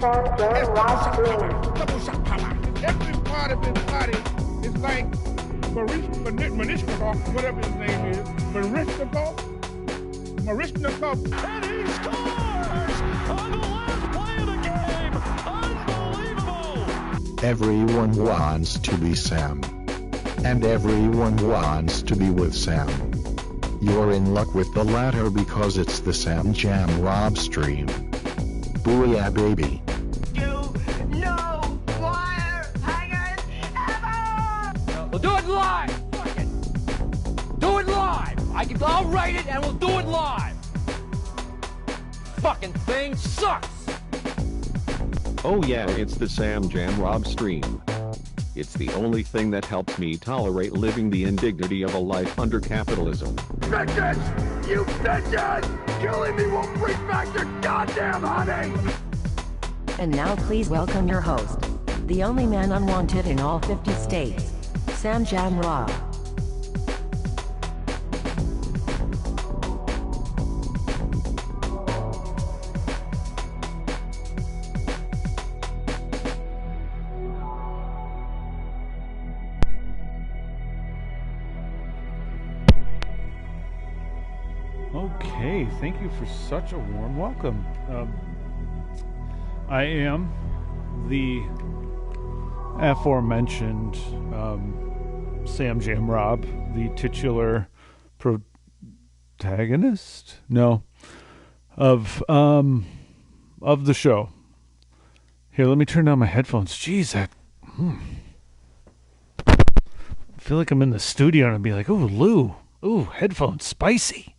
Double shot power. Every part of his body is like Marishnikov, whatever his name is. Marishnikov. And he scores on the last play of the game. Unbelievable. Everyone wants to be Sam. And everyone wants to be with Sam. You're in luck with the latter because it's the Sam Jam Rob stream. Booyah, baby. We'll do it live! Fuck it! Do it live! I'll write it and we'll do it live! Fucking thing sucks! Oh yeah, it's the Sam Jam Rob stream. It's the only thing that helps me tolerate living the indignity of a life under capitalism. Bitches! You bitches! Killing me won't bring back your goddamn honey! And now please welcome your host, the only man unwanted in all 50 states, Sam Jam Rob. Okay, thank you for such a warm welcome. I am the aforementioned Sam Jam Rob, the titular protagonist? No. Of the show. Here, let me turn down my headphones. Jeez, I feel like I'm in the studio and I'd be like, ooh, Lou. Ooh, headphones, spicy.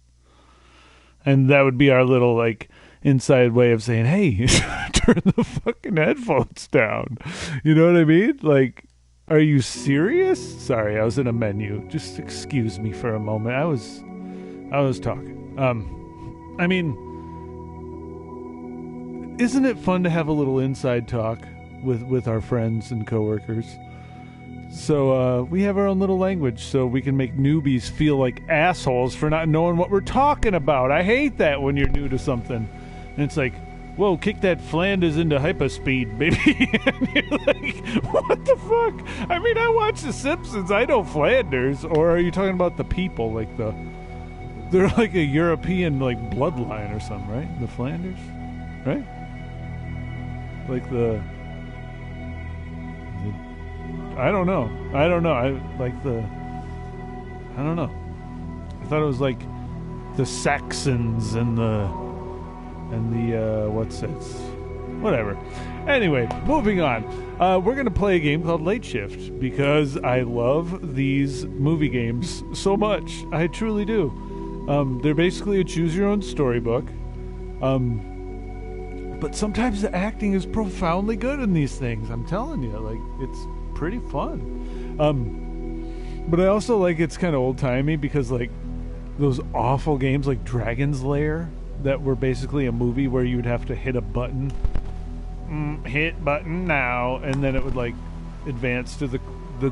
And that would be our little, like, inside way of saying, hey, turn the fucking headphones down. You know what I mean? Like, are you serious? Sorry, I was in a menu. Just excuse me for a moment. I was talking. I mean, isn't it fun to have a little inside talk with our friends and coworkers? So we have our own little language so we can make newbies feel like assholes for not knowing what we're talking about. I hate that when you're new to something. And it's like, whoa, kick that Flanders into hyperspeed, baby. And you're like, what the fuck? I mean, I watch The Simpsons. I know Flanders. Or are you talking about the people? Like they're like a European, like, bloodline or something, right? The Flanders? Right? Like I don't know. I don't know. I thought it was like the Saxons and the what's it? Whatever. Anyway, moving on. We're going to play a game called Late Shift because I love these movie games so much. I truly do. They're basically a choose-your-own storybook. But sometimes the acting is profoundly good in these things. I'm telling you, like, it's pretty fun. But I also like it's kind of old-timey because, like, those awful games like Dragon's Lair that were basically a movie where you would have to hit a button, hit button now, and then it would, like, advance to the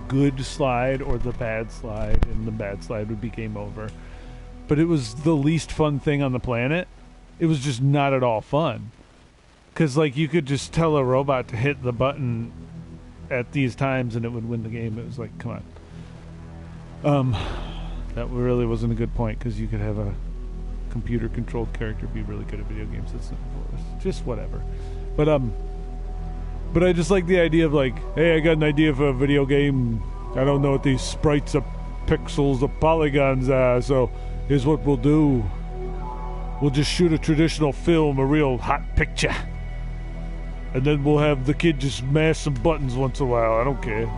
good slide or the bad slide, and the bad slide would be game over. But it was the least fun thing on the planet. It was just not at all fun. Because, like, you could just tell a robot to hit the button at these times and it would win the game. It was like, come on. That really wasn't a good point because you could have a computer-controlled character be really good at video games. It's just whatever. But I just like the idea of, like, hey, I got an idea for a video game. I don't know what these sprites of pixels of polygons are, so here's what we'll do. We'll just shoot a traditional film, a real hot picture. And then we'll have the kid just mash some buttons once in a while. I don't care.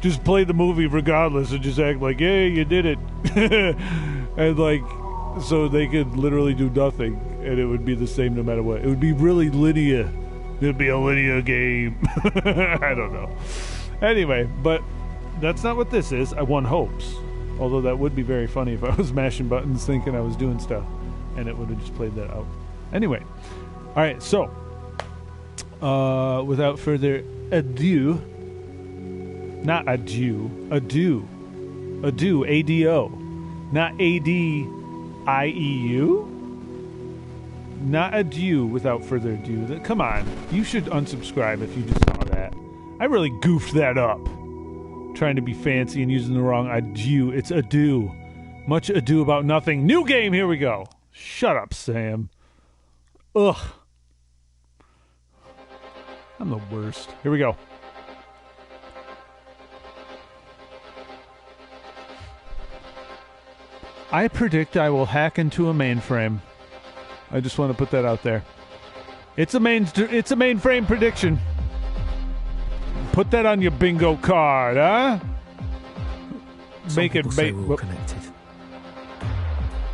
Just play the movie regardless and just act like, hey, you did it. And, like, so they could literally do nothing and it would be the same no matter what. It would be really linear. It would be a linear game. I don't know. Anyway, but that's not what this is. One hopes. Although that would be very funny if I was mashing buttons thinking I was doing stuff and it would have just played that out. Anyway. All right, so without further ado, not adieu, ado, A-D-O, not A-D-I-E-U. not adieu without further ado. Come on. You should unsubscribe if you just saw that. I really goofed that up. Trying to be fancy and using the wrong adieu. It's adieu. Much ado about nothing. New game, here we go. Shut up, Sam. Ugh. I'm the worst. Here we go. I predict I will hack into a mainframe. I just want to put that out there. It's a mainframe prediction. Put that on your bingo card, huh? Make it say we're all connected.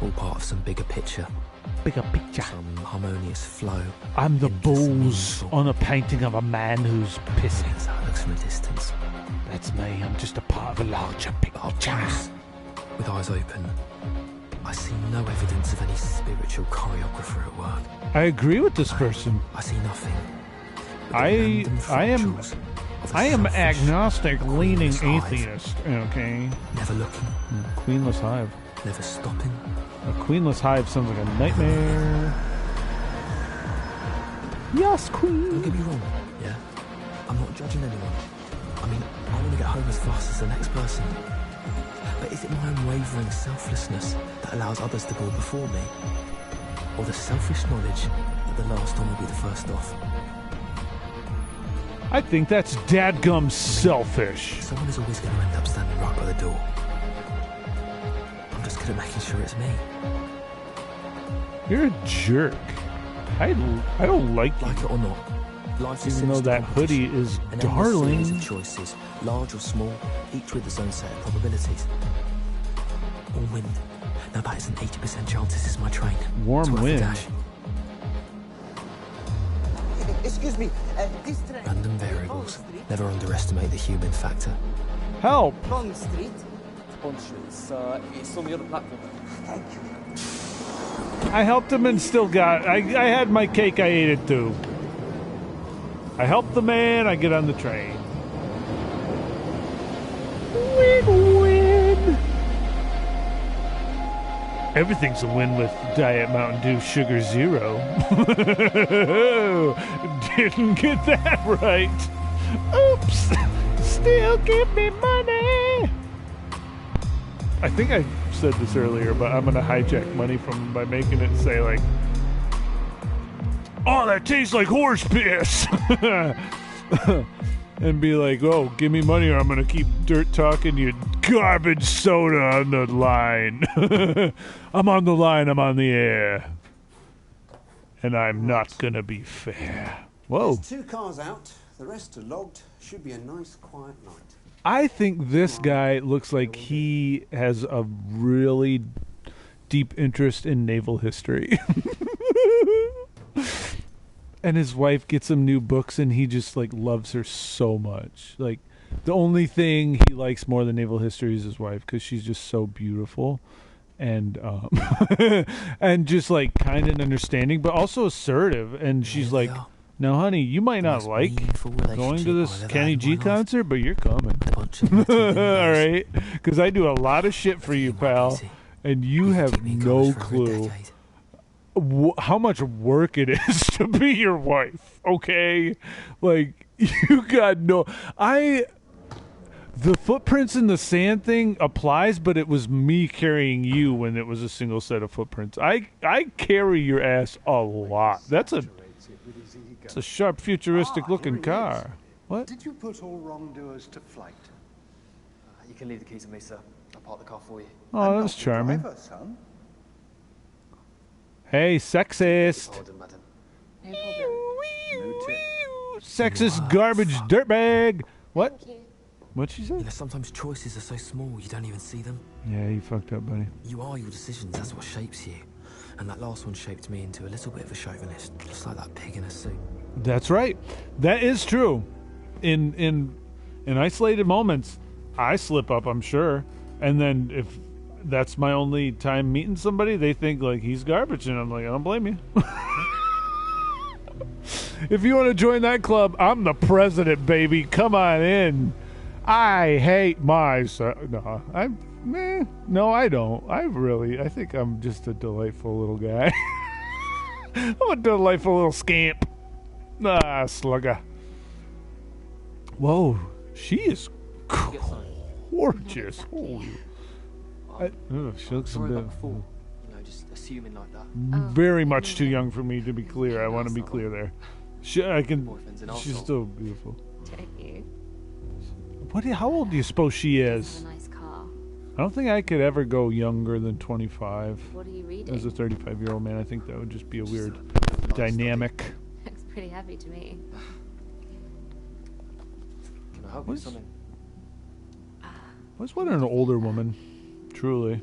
All part of some bigger picture. Bigger picture. Some harmonious flow. I'm the into some balls meaningful- on a painting of a man who's pissing. That's how it looks from a distance. That's me. I'm just a part of a larger But up picture. close, with eyes open, I see no evidence of any spiritual choreographer at work. I agree with this person. I see nothing. but the I random am fractals of a selfish, agnostic, leaning queenless hive. atheist. Okay. Never looking, Queenless hive. never stopping. A queenless hive sounds like a nightmare. Yes, Don't queen. get me wrong, yeah? I'm not judging anyone. I mean, I want to get home as fast as the next person. But is it my unwavering selflessness that allows others to go before me? Or the selfish knowledge that the last one will be the first off? I think that's dadgum selfish. Someone is always going to end up standing right by the door. I'm just good at making sure it's me. You're a jerk. I don't like you. Like it or not, life is Even though sinister that hoodie competition. is An endless series darling. of choices, large or small, each with its own set of probabilities. Warm wind. Now that is an 80% chance this is my train. Warm It's worth the wind. dash. Excuse me, this train. Random variables. Never underestimate the human factor. Help. Wrong street. It's on the other platform. Thank you. I helped him and still got. I had my cake. I ate it too. I help the man. I get on the train. Win-win. Everything's a win with Diet Mountain Dew Sugar Zero. Didn't get that right. Oops. Still give me money. I think I said this earlier, but I'm gonna hijack money from him by making it say like, "Oh, that tastes like horse piss," and be like, "Oh, give me money, or I'm gonna keep dirt talking you garbage soda on the line." I'm on the line. I'm on the air, and I'm not gonna be fair. Whoa. There's 2 cars out. The rest are logged. Should be a nice, quiet night. I think this guy looks like he has a really deep interest in naval history. And his wife gets him new books and he just like loves her so much. Like the only thing he likes more than naval history is his wife because she's just so beautiful and and just like kind and understanding but also assertive, and she's Here they like, are. "Now, honey, you might The not most like meaningful going relationship to I've this ever Kenny had in G my life. concert, but you're coming." A bunch of little All windows. right, because I do a lot of shit for you, pal, Easy. and you can have keep me in no college for over a clue decade. how much work it is to be your wife. Okay, like you got no. The footprints in the sand thing applies, but it was me carrying you when it was a single set of footprints. I carry your ass a lot. That's a sharp, futuristic looking car. What? Did you put all wrongdoers to flight? You can leave the keys to me, sir. I'll park the car for you. Oh, that's charming. Driver, son. Hey, sexist. Pardon, madam. No tip. Sexist garbage dirtbag. What? What'd she say? You know, sometimes choices are so small you don't even see them. Yeah, you fucked up, buddy. You are your decisions, that's what shapes you. And that last one shaped me into a little bit of a chauvinist, just like that pig in a suit. That's right. That is true. In isolated moments, I slip up, I'm sure. And then if that's my only time meeting somebody, they think like he's garbage, and I'm like, I don't blame you. If you want to join that club, I'm the president, baby. Come on in. I hate myself. No, I don't. I think I'm just a delightful little guy. I'm a delightful little scamp. Ah, slugger. Whoa, she is gorgeous. Holy. She looks a bit. Just assuming like that. Very much too young for me to be clear. I want to be clear there. She's still beautiful. Don't you? How old do you suppose she is? A nice car. I don't think I could ever go younger than 25. What are you reading? As a 35-year-old man, I think that would just be a weird dynamic. Looks pretty heavy to me. Can I help you with something? I was wondering an older woman. Truly.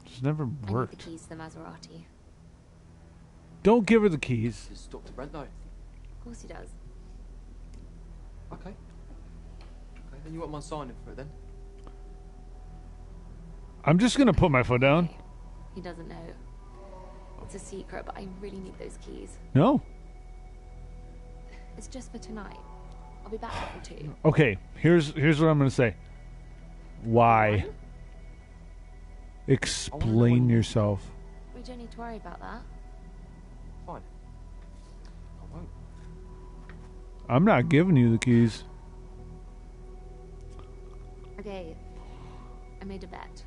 It's never worked. I need the keys to the Maserati. Don't give her the keys. Does Dr. Brent know? Of course he does. Okay. Then you won't mind signing for it then? I'm just gonna put my foot down. Okay. He doesn't know. It's a secret, but I really need those keys. No. It's just for tonight. I'll be back for 2. Okay, here's what I'm gonna say. Why? Explain yourself. We don't need to worry about that. Fine. I won't. I'm not giving you the keys. Okay, I made a bet.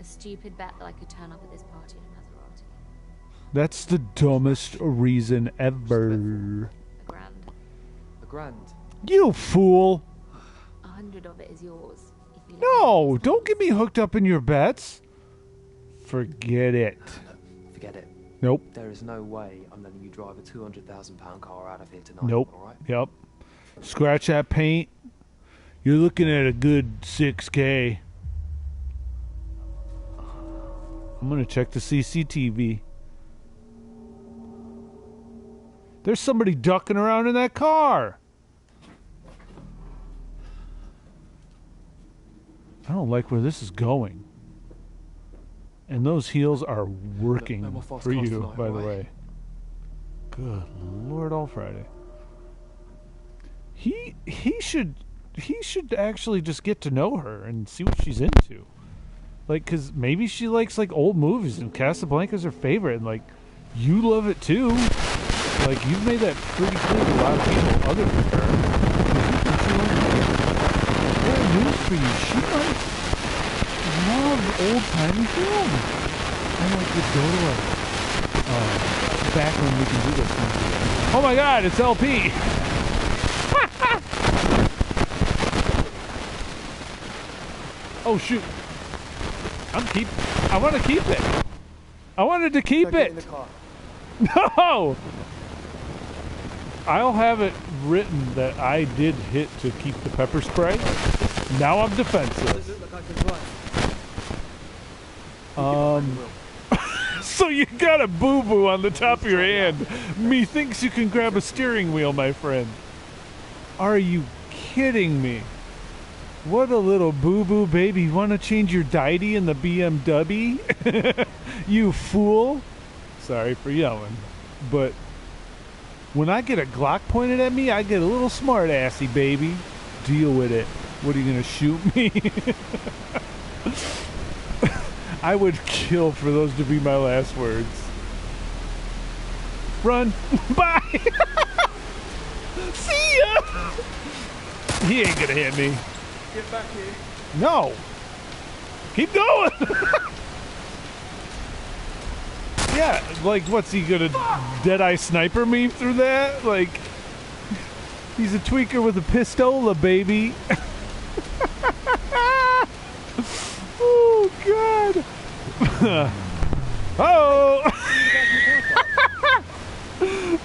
A stupid bet that I could turn up at this party in a Maserati. That's the dumbest reason ever. $1,000. $1,000? You fool! 100 of it is yours. If you No, don't get me hooked up in your bets. Forget it. Forget it. Nope. There is no way I'm letting you drive a £200,000 car out of here tonight. Nope. All right? Yep. Scratch that paint. You're looking at a good $6,000. I'm gonna check the CCTV. There's somebody ducking around in that car. I don't like where this is going. And those heels are working for you, tonight, by the right? way. Good Lord, all Friday. He should actually just get to know her and see what she's into. Like, cause maybe she likes like old movies and Casablanca's her favorite, and like you love it too. Like you've made that pretty clear to a lot of people other than her. Bad news for you. She might love old timey film. And like would go to a back when we can do this thing. Oh my God, it's LP. Oh shoot. I want to keep it. I wanted to keep it. No! I'll have it written that I did hit to keep the pepper spray. Now I'm defensive. So you got a boo-boo on the top of your hand. Methinks you can grab a steering wheel, my friend. Are you kidding me? What a little boo-boo baby. You want to change your deity in the BMW? You fool. Sorry for yelling. But when I get a Glock pointed at me, I get a little smart-assy, baby. Deal with it. What, are you going to shoot me? I would kill for those to be my last words. Run. Bye. See ya. He ain't going to hit me. Get back here. No. Keep going. Yeah, like what's he gonna Deadeye sniper me through that? Like he's a tweaker with a pistola, baby. Oh God. Oh.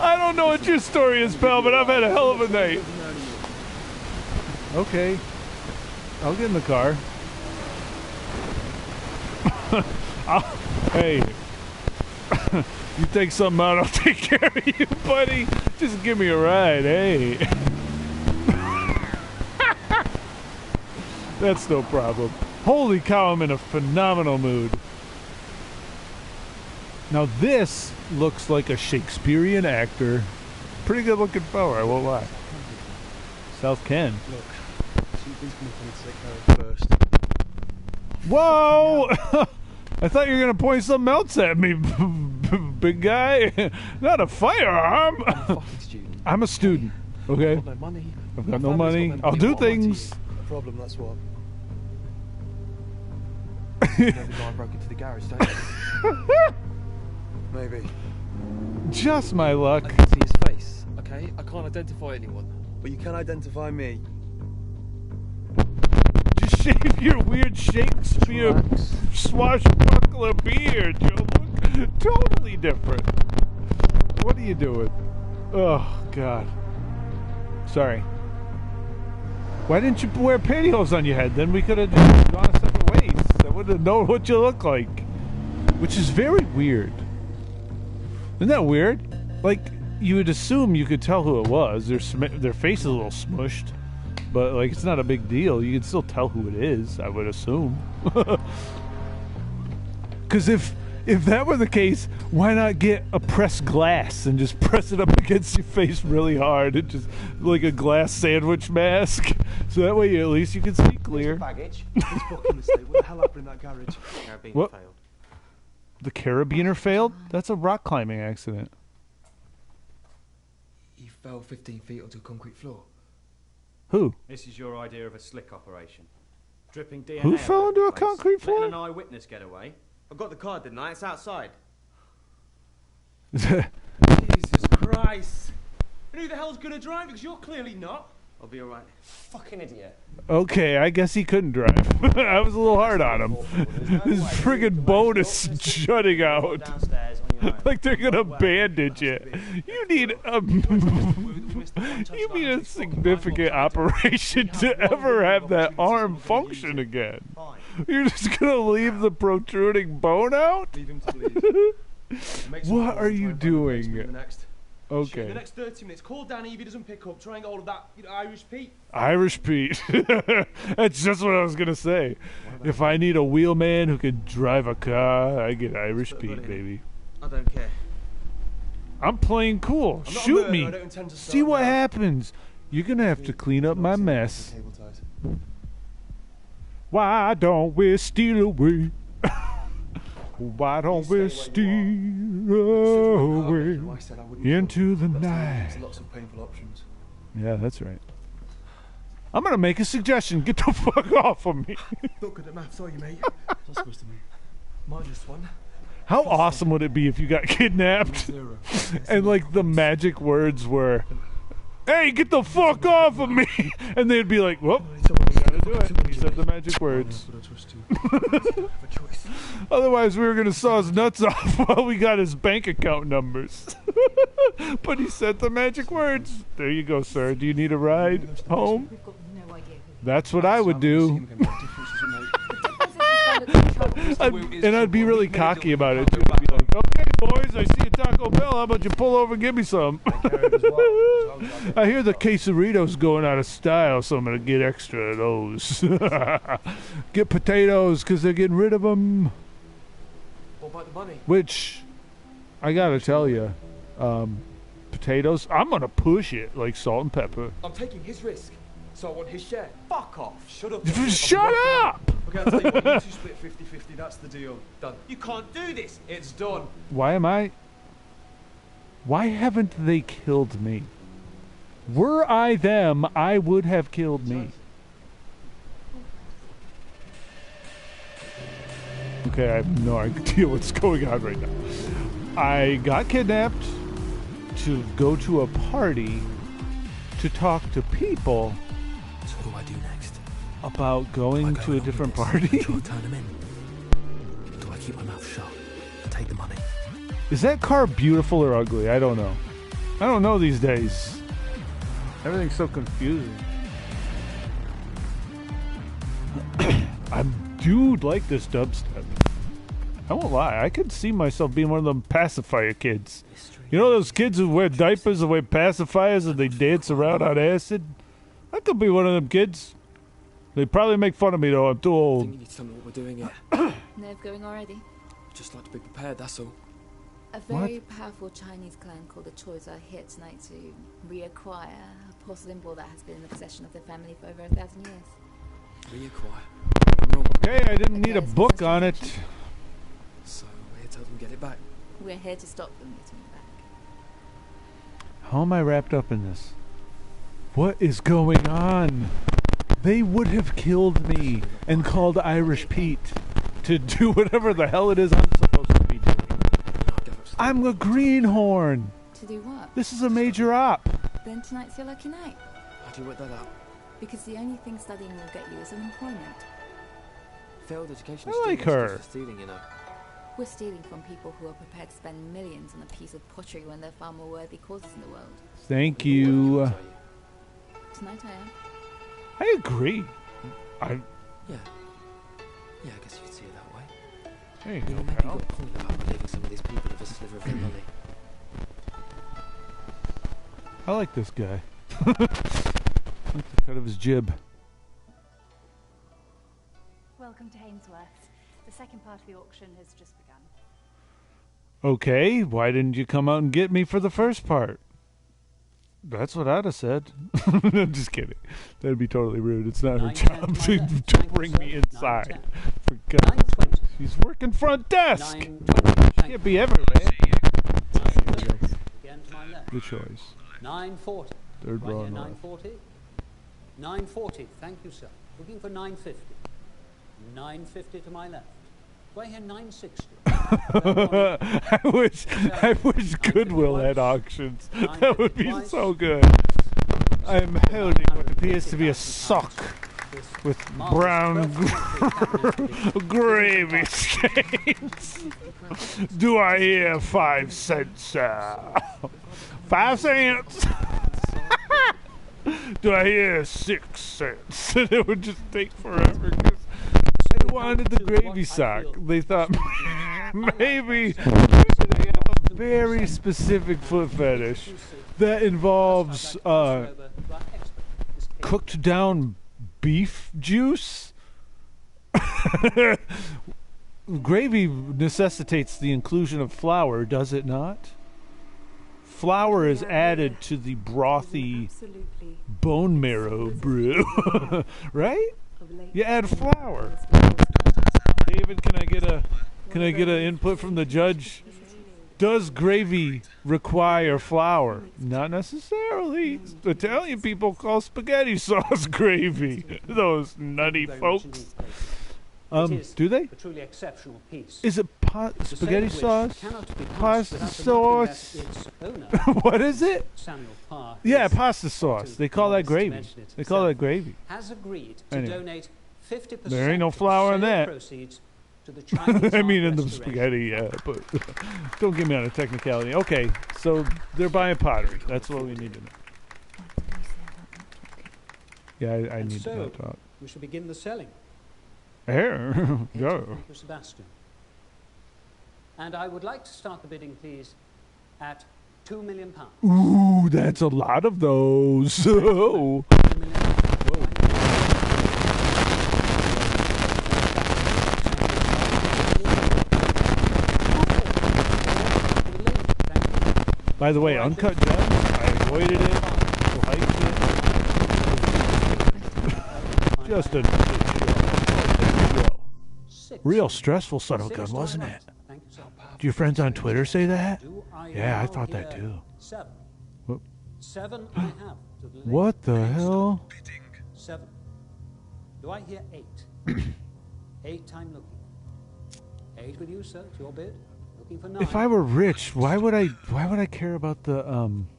I don't know what your story is, pal, but I've had a hell of a night. Okay. I'll get in the car. Hey, you take something out, I'll take care of you, buddy. Just give me a ride, hey. That's no problem. Holy cow, I'm in a phenomenal mood. Now this looks like a Shakespearean actor. Pretty good looking fella, I won't lie. South Ken. Look. Something's going to take care of first. Whoa! I thought you were going to point something else at me, big guy. Not a firearm. I'm a fucking student. I'm a student. Okay. I've got no money. I've got My no family's money. got no I'll do What am I to things. you? A problem, that's what. You know the guy broke into the garage, don't you? Maybe. Just my luck. I can see his face, okay? I can't identify anyone. But you can identify me. Just shave your weird Shakespeare swashbuckler beard. You look totally different. What are you doing? Oh, God. Sorry. Why didn't you wear pantyhose on your head? Then we could have just gone separate ways. I would have known what you look like. Which is very weird. Isn't that weird? Like, you would assume you could tell who it was. Their face is a little smushed. But, like, it's not a big deal. You can still tell who it is, I would assume. Because if that were the case, why not get a pressed glass and just press it up against your face really hard? And just like a glass sandwich mask. So that way at least you can see clear. Baggage. This fucking mistake. What the hell happened in that garage? What? The carabiner failed? That's a rock climbing accident. He fell 15 feet onto a concrete floor. Who? This is your idea of a slick operation. Dripping DNA. Who fell all into over a the place, concrete floor? letting an eyewitness get away. I got the card, didn't I? It's outside. Jesus Christ! And who the hell's gonna drive? Because you're clearly not. I'll be alright. Fucking idiot. Okay, I guess he couldn't drive. I was a little hard on him. His friggin' bone is jutting out. Like they're gonna bandage it. You need a significant operation to ever have that arm function again. You're just gonna leave the protruding bone out? Leave him to bleed. What are you doing? In the Okay. next 30 minutes, call Danny if he doesn't pick up. Try and get hold of that Irish Pete. Irish Pete. That's just what I was gonna say. If I need a wheelman who can drive a car, I get Irish Pete, baby. I don't care. I'm playing cool. I'm not a Shoot murderer, me. I don't intend to See start what now. happens. You're gonna have to clean up my mess. Why don't we steal away? Why don't we steal away into the night? There's lots of painful options. Yeah, that's right. I'm gonna make a suggestion. Get the fuck off of me. Not good at maths, are you, mate? What's that supposed to mean? Minus one. How awesome would it be if you got kidnapped and like the magic words were, "Hey, get the fuck off of me," and they'd be like, "Well, gotta do it." He said the magic words. Otherwise, we were gonna saw his nuts off while we got his bank account numbers. But he said the magic words. There you go, sir. Do you need a ride home? That's what I would do. I'd be really cocky about it too. I'd be like, "Okay, boys, I see a Taco Bell. How about you pull over and give me some?" I hear the quesarito's going out of style, so I'm gonna get extra of those. Get potatoes because they're getting rid of them. What about the money? Which, I gotta tell you, potatoes. I'm gonna push it like salt and pepper. I'm taking his risk, so I want his share. Fuck off. Shut up. Shut up! Okay, I'll tell you what, you two split 50-50, that's the deal. Done. You can't do this. It's done. Why haven't they killed me? Were I them, I would have killed me. Okay, I have no idea what's going on right now. I got kidnapped to go to a party to talk to people So what do I do next? about going Do I go to a along different with this party. and try to turn him in? Do I keep my mouth shut and take the money? Is that car beautiful or ugly? I don't know. I don't know these days. Everything's so confusing. I do like this dubstep. I won't lie. I could see myself being one of them pacifier kids. You know those kids who wear diapers and wear pacifiers and they dance around on acid? I could be one of them kids. They probably make fun of me though. I'm too I old. think you need to tell me what we're doing here. Nerve going already? Just like to be prepared, that's all. A very powerful Chinese clan called the Choi's are here tonight to reacquire a porcelain ball that has been in the possession of the family for over 1,000 years. Reacquire? I'm wrong. Okay, I didn't need a book on it. So we're here to help them get it back. We're here to stop them getting back. How am I wrapped up in this? What is going on? They would have killed me and called Irish Pete to do whatever the hell it is I'm supposed to be doing. I'm a greenhorn. To do what? This is a major op. Then tonight's your lucky night. How do you work that out? Because the only thing studying will get you is unemployment. Failed education I is like still her. just for stealing, you know. We're stealing from people who are prepared to spend millions on a piece of pottery when there are far more worthy causes in the world. Thank you. Tonight I am. I agree. Yeah. Yeah, I guess you'd see it that way. There you You know, go, maybe pal. you've got a point about believing some of these people have a sliver of their money. I like this guy. I like the cut of his jib. Welcome to Hainsworth. The second part of the auction has just begun. Okay, why didn't you come out and get me for the first part? That's what I'd have said. I'm just kidding. That'd be totally rude. It's not her job to bring me inside. For God's sake. She's working front desk. She can't be everywhere. Again to my left. Good choice. 940. Third right row here, north. 940. 940. Thank you, sir. Looking for 950. 950 to my left. Right here, 960. I wish Goodwill had auctions. That would be so good. I'm holding what appears to be a sock with brown gravy stains. Do I hear 5 cents, sir? 5 cents? Do I hear 6 cents? It would just take forever because they wanted the gravy sock. They thought maybe they have a very specific foot fetish that involves cooked down beef juice. Gravy necessitates the inclusion of flour, does it not? Flour is added to the brothy bone marrow brew, right? You add flour. David, can I get an input from the judge? Does gravy require flour? Not necessarily. Italian people call spaghetti sauce gravy. Those nutty folks. Do they? A truly exceptional piece. Is it spaghetti sauce? Pasta sauce? Its owner, What is it? Samuel Parr, Yeah, pasta sauce. They call that gravy. They call that gravy. has agreed to Anyway. donate 50% There ain't no of the flour in sale that. proceeds to the Chinese I mean, art in the restoration. spaghetti, yeah, but don't get me on a technicality. Okay, so they're buying pottery. That's what we need to know. Yeah, I And need to know so, talk. we shall begin the selling. Here, go. Thank you, Sebastian. And I would like to start the bidding, please, at £2 million. Ooh, that's a lot of those. Oh. By the way, Uncut Gems, I avoided it, liked it. Just a real stressful son of a gun, wasn't it? Do your friends on Twitter say that? Yeah, I thought that too. 7. What? 7 I have. To the What the hell? 7. Do I hear 8? 8 I'm looking. 8 with you, sir. It's your bid. Looking for 9. If I were rich, why would I care about the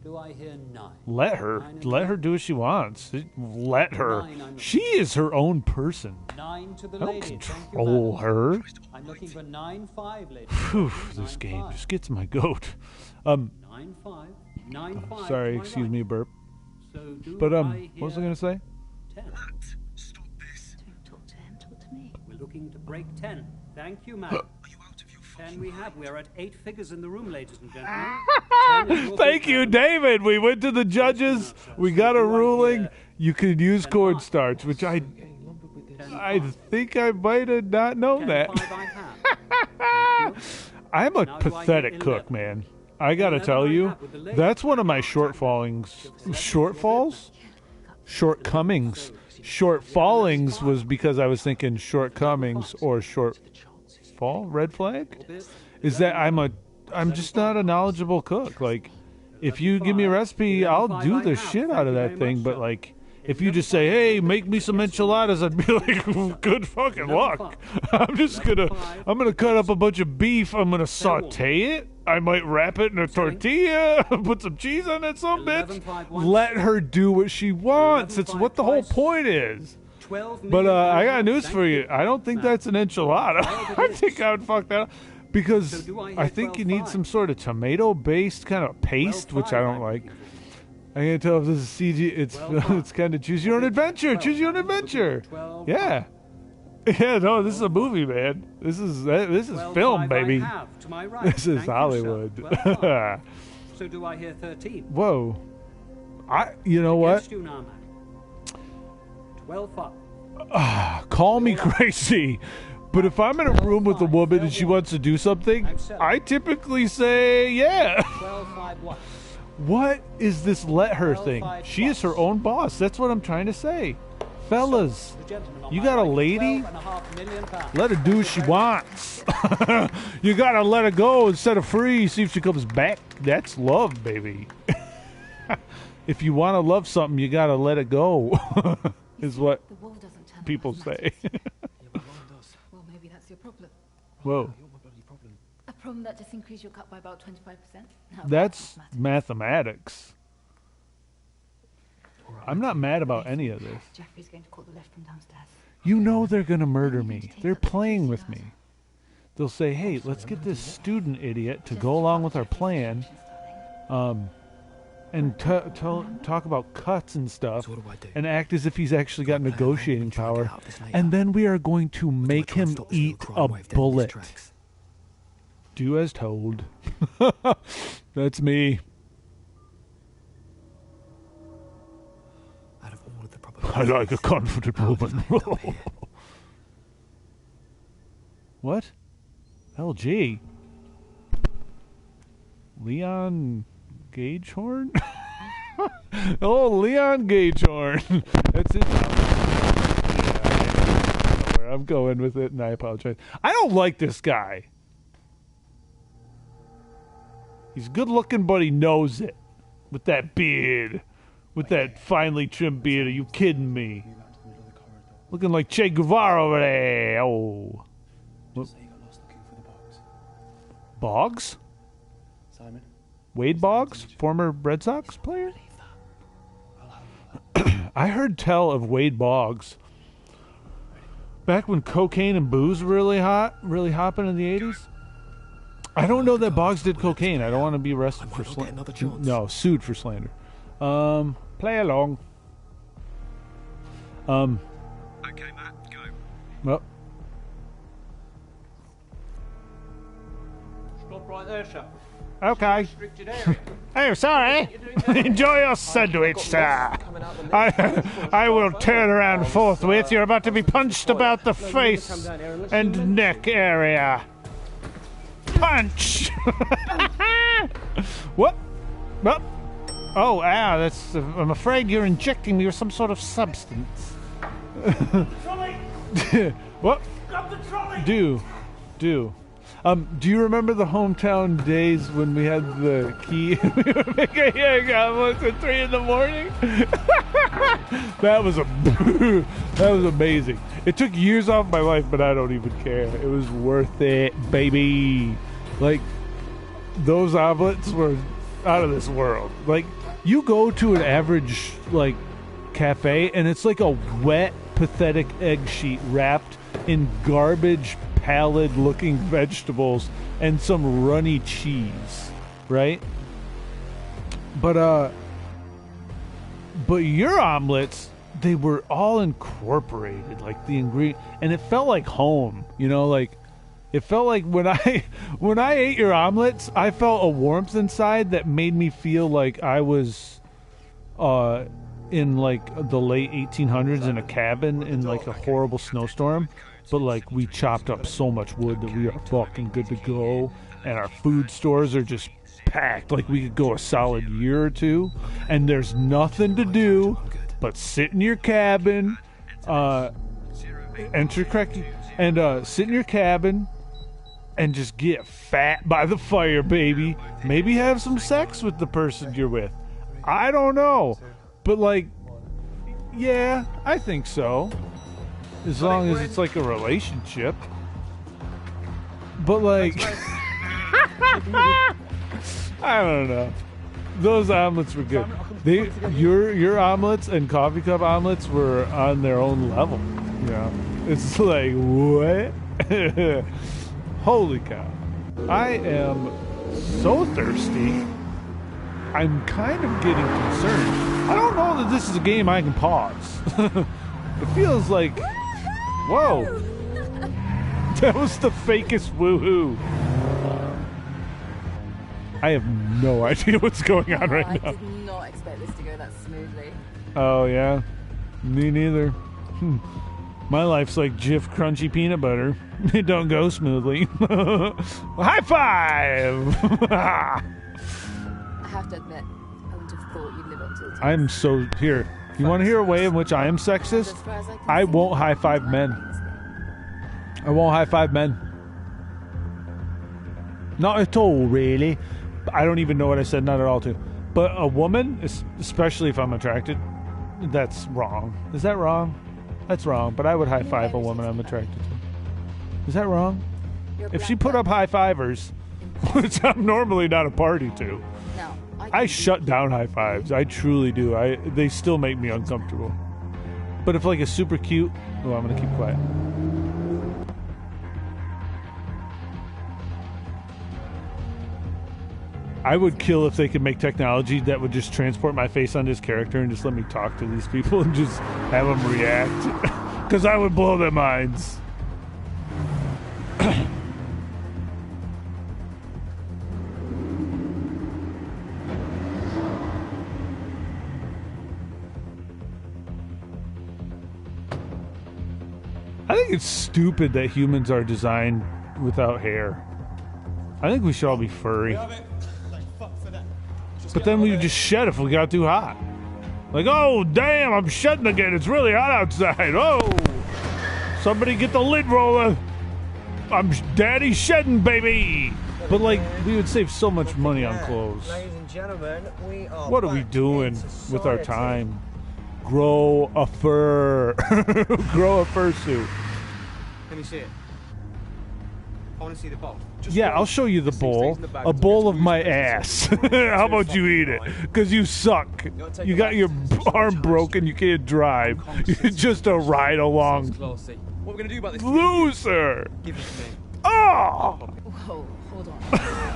Do I hear 9? Let her do what she wants. Let her. She is her own person. 9 to the I don't lady. Thank you, control madam. her. I'm looking for 9-5, lady. Phew, this game just gets my goat. 9-5. 9-5. Sorry, to my excuse right. me, burp. So do But I what was I hear gonna say? 10. Talk to him, talk to me. We're looking to break 10. Thank you, madam. 10 we have. We are at 8 figures in the room, ladies and gentlemen. 10 is your Thank bid, you, madam. David. We went to the judges. We got a ruling. You could use cornstarch, which I think I might have not known that. 10-5 I have. I'm a Now do I pathetic hear cook, 11? man. I gotta 11 tell I you, have with the lady. that's one of my shortfallings. Shortfalls? Shortcomings. Shortfallings was because I was thinking shortcomings or shortfall. Red flag? Is that just not a knowledgeable cook. Like, if you give me a recipe, I'll do the shit out of that thing. But like, if you just say, "Hey, make me some enchiladas," I'd be like, "Good fucking luck." I'm gonna cut up a bunch of beef. I'm gonna saute it. I might wrap it in a tortilla, put some cheese on it, some bitch. Let her do what she wants. It's what the whole point is. But I got news for you. I don't think that's an enchilada. I think I would fuck that up. Because I think you need some sort of tomato-based kind of paste, which I don't like. I can't tell if this is CG. It's kind of choose your own adventure. Choose your own adventure. Yeah. Yeah, no, this is a movie, man. This is film, baby. This is Hollywood. So do I hear 13? Whoa. You know what? 12-5. Call me crazy. But if I'm in a room with a woman and she wants to do something, I typically say, yeah. 12-5-1. What is this let her thing? She is her own boss. That's what I'm trying to say. Fellas, you got a lady? Let her do what she wants. You gotta let her go and set her free, see if she comes back. That's love, baby. If you want to love something, you gotta let it go. Is what people say. Well, maybe that's your problem. Whoa. A problem that just increased your cut by about 25%? No, That's mathematics. I'm not mad about any of this. Jeffrey's going to call the lift from downstairs. You know they're going to murder me. They're playing with me. They'll say, hey, let's get this student idiot to go along with our plan and talk about cuts and stuff and act as if he's actually got negotiating power. And then we are going to make him eat a bullet. Do as told. That's me. I like a confident woman. What? LG? Leon Gagehorn? Oh, Leon Gagehorn. That's it. Yeah, I'm going with it, and I apologize. I don't like this guy. He's good looking, but he knows it. With that beard. With that finely trimmed beard. Are you kidding me? Looking like Che Guevara over there. Oh. Boggs? Simon? Wade Boggs? Former Red Sox player? I heard tell of Wade Boggs. Back when cocaine and booze were really hopping in the 80s. I don't know that Boggs did cocaine. I don't want to be arrested for slander. No, sued for slander. Play along. Okay, Matt, go. Well. Stop right there, sir. Okay. Restricted area. Oh, sorry. Enjoy your sandwich, sir. I will turn around forthwith. You're about to be punched about the face and neck area. Punch! What? What? Oh, ow, that's... I'm afraid you're injecting me with some sort of substance. What? Grab the trolley! Do you remember the hometown days when we had the key? We would make a hangout at 3 in the morning? That was amazing. It took years off my life, but I don't even care. It was worth it, baby. Like, those omelets were out of this world. Like, you go to an average, like, cafe, and it's like a wet, pathetic egg sheet wrapped in garbage, pallid-looking vegetables and some runny cheese, right? But your omelets, they were all incorporated, like the ingredient, and it felt like home, you know, like it felt like when I ate your omelets, I felt a warmth inside that made me feel like I was in like the late 1800s in a cabin in like a horrible snowstorm, but like we chopped up so much wood that we are fucking good to go, and our food stores are just packed. Like we could go a solid year or two, and there's nothing to do but sit in your cabin, sit in your cabin and just get fat by the fire, baby. Maybe have some sex with the person you're with. I don't know. But, like, yeah, I think so. As long as it's like a relationship. But, like, I don't know. Those omelets were good. Your omelets and coffee cup omelets were on their own level. You know, it's like, what? Holy cow. I am so thirsty. I'm kind of getting concerned. I don't know that this is a game I can pause. It feels like, whoa. That was the fakest woohoo. I have no idea what's going on right now. I did not expect this to go that smoothly. Oh, yeah? Me neither. My life's like Jif crunchy peanut butter. It don't go smoothly. High five! I have to admit, I wouldn't have thought you'd live up to the test. I'm so... Here, you want to hear a way in which I am sexist? I won't high five men. I won't high five men. Not at all, really. I don't even know what I said, not at all, too. But a woman, especially if I'm attracted, that's wrong. Is that wrong? That's wrong, but I would high five a woman I'm attracted to. Is that wrong? If she put up high fivers, which I'm normally not a party to, I shut down high fives. I truly do. They still make me uncomfortable. But if like a super cute... Oh, I'm going to keep quiet. I would kill if they could make technology that would just transport my face on this character and just let me talk to these people and just have them react. Because I would blow their minds. I think it's stupid that humans are designed without hair. I think we should all be furry. But then we would just shed if we got too hot. Like, oh, damn, I'm shedding again. It's really hot outside. Oh, somebody get the lid roller. I'm daddy shedding, baby. But, like, we would save so much money on clothes. Ladies and gentlemen, What are we doing with our time? Grow a fur. Grow a fursuit. Let me see it. I want to see the bowl. Yeah, I'll show you the bowl. A bowl of my ass. How about you eat it? Because you suck. You got your arm broken. You can't drive. You're just a ride along. What are we going to do about this? Loser. Give it to me. Oh! Whoa, hold on.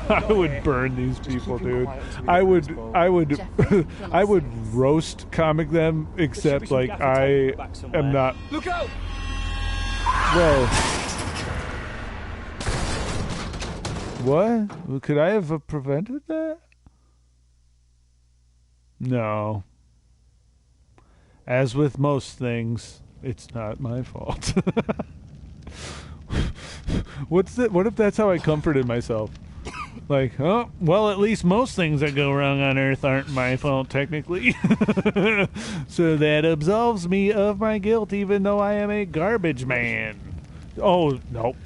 I would burn these people, dude. I would roast comic them, except like I am not. Look out! Whoa. What? Could I have prevented that? No. As with most things, it's not my fault. What if that's how I comforted myself? Like, oh, well, at least most things that go wrong on Earth aren't my fault, technically. So that absolves me of my guilt, even though I am a garbage man. Oh, no.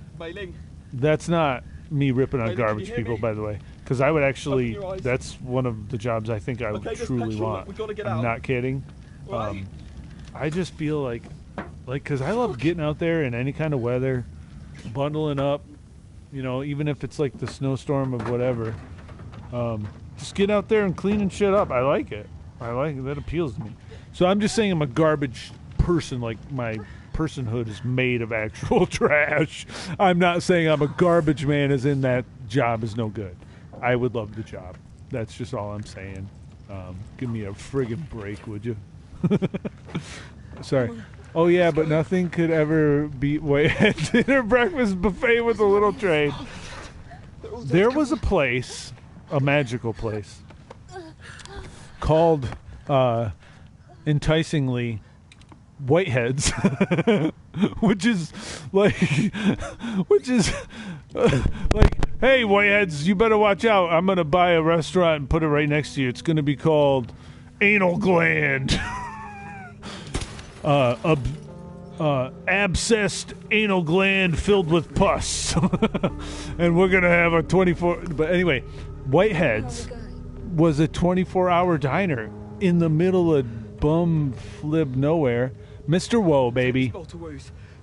That's not me ripping on garbage people, by the way. Because I would actually, that's one of the jobs I think I would truly want. I'm not kidding. I just feel like, because I love getting out there in any kind of weather, bundling up, you know, even if it's like the snowstorm of whatever. Just get out there and cleaning shit up. I like it. That appeals to me. So I'm just saying I'm a garbage person, like my personhood is made of actual trash. I'm not saying I'm a garbage man as in that job is no good. I would love the job. That's just all I'm saying. Give me a friggin' break, would you? Sorry. Oh yeah, but nothing could ever beat Whitehead dinner breakfast buffet with a little train. There was a place, a magical place, called enticingly Whiteheads, which is like, hey Whiteheads, you better watch out. I'm gonna buy a restaurant and put it right next to you. It's gonna be called Anal Gland. abscessed anal gland filled with pus. And we're going to have a 24... But anyway, Whitehead's was a 24-hour diner in the middle of bum flib nowhere. Mr. Woe, baby.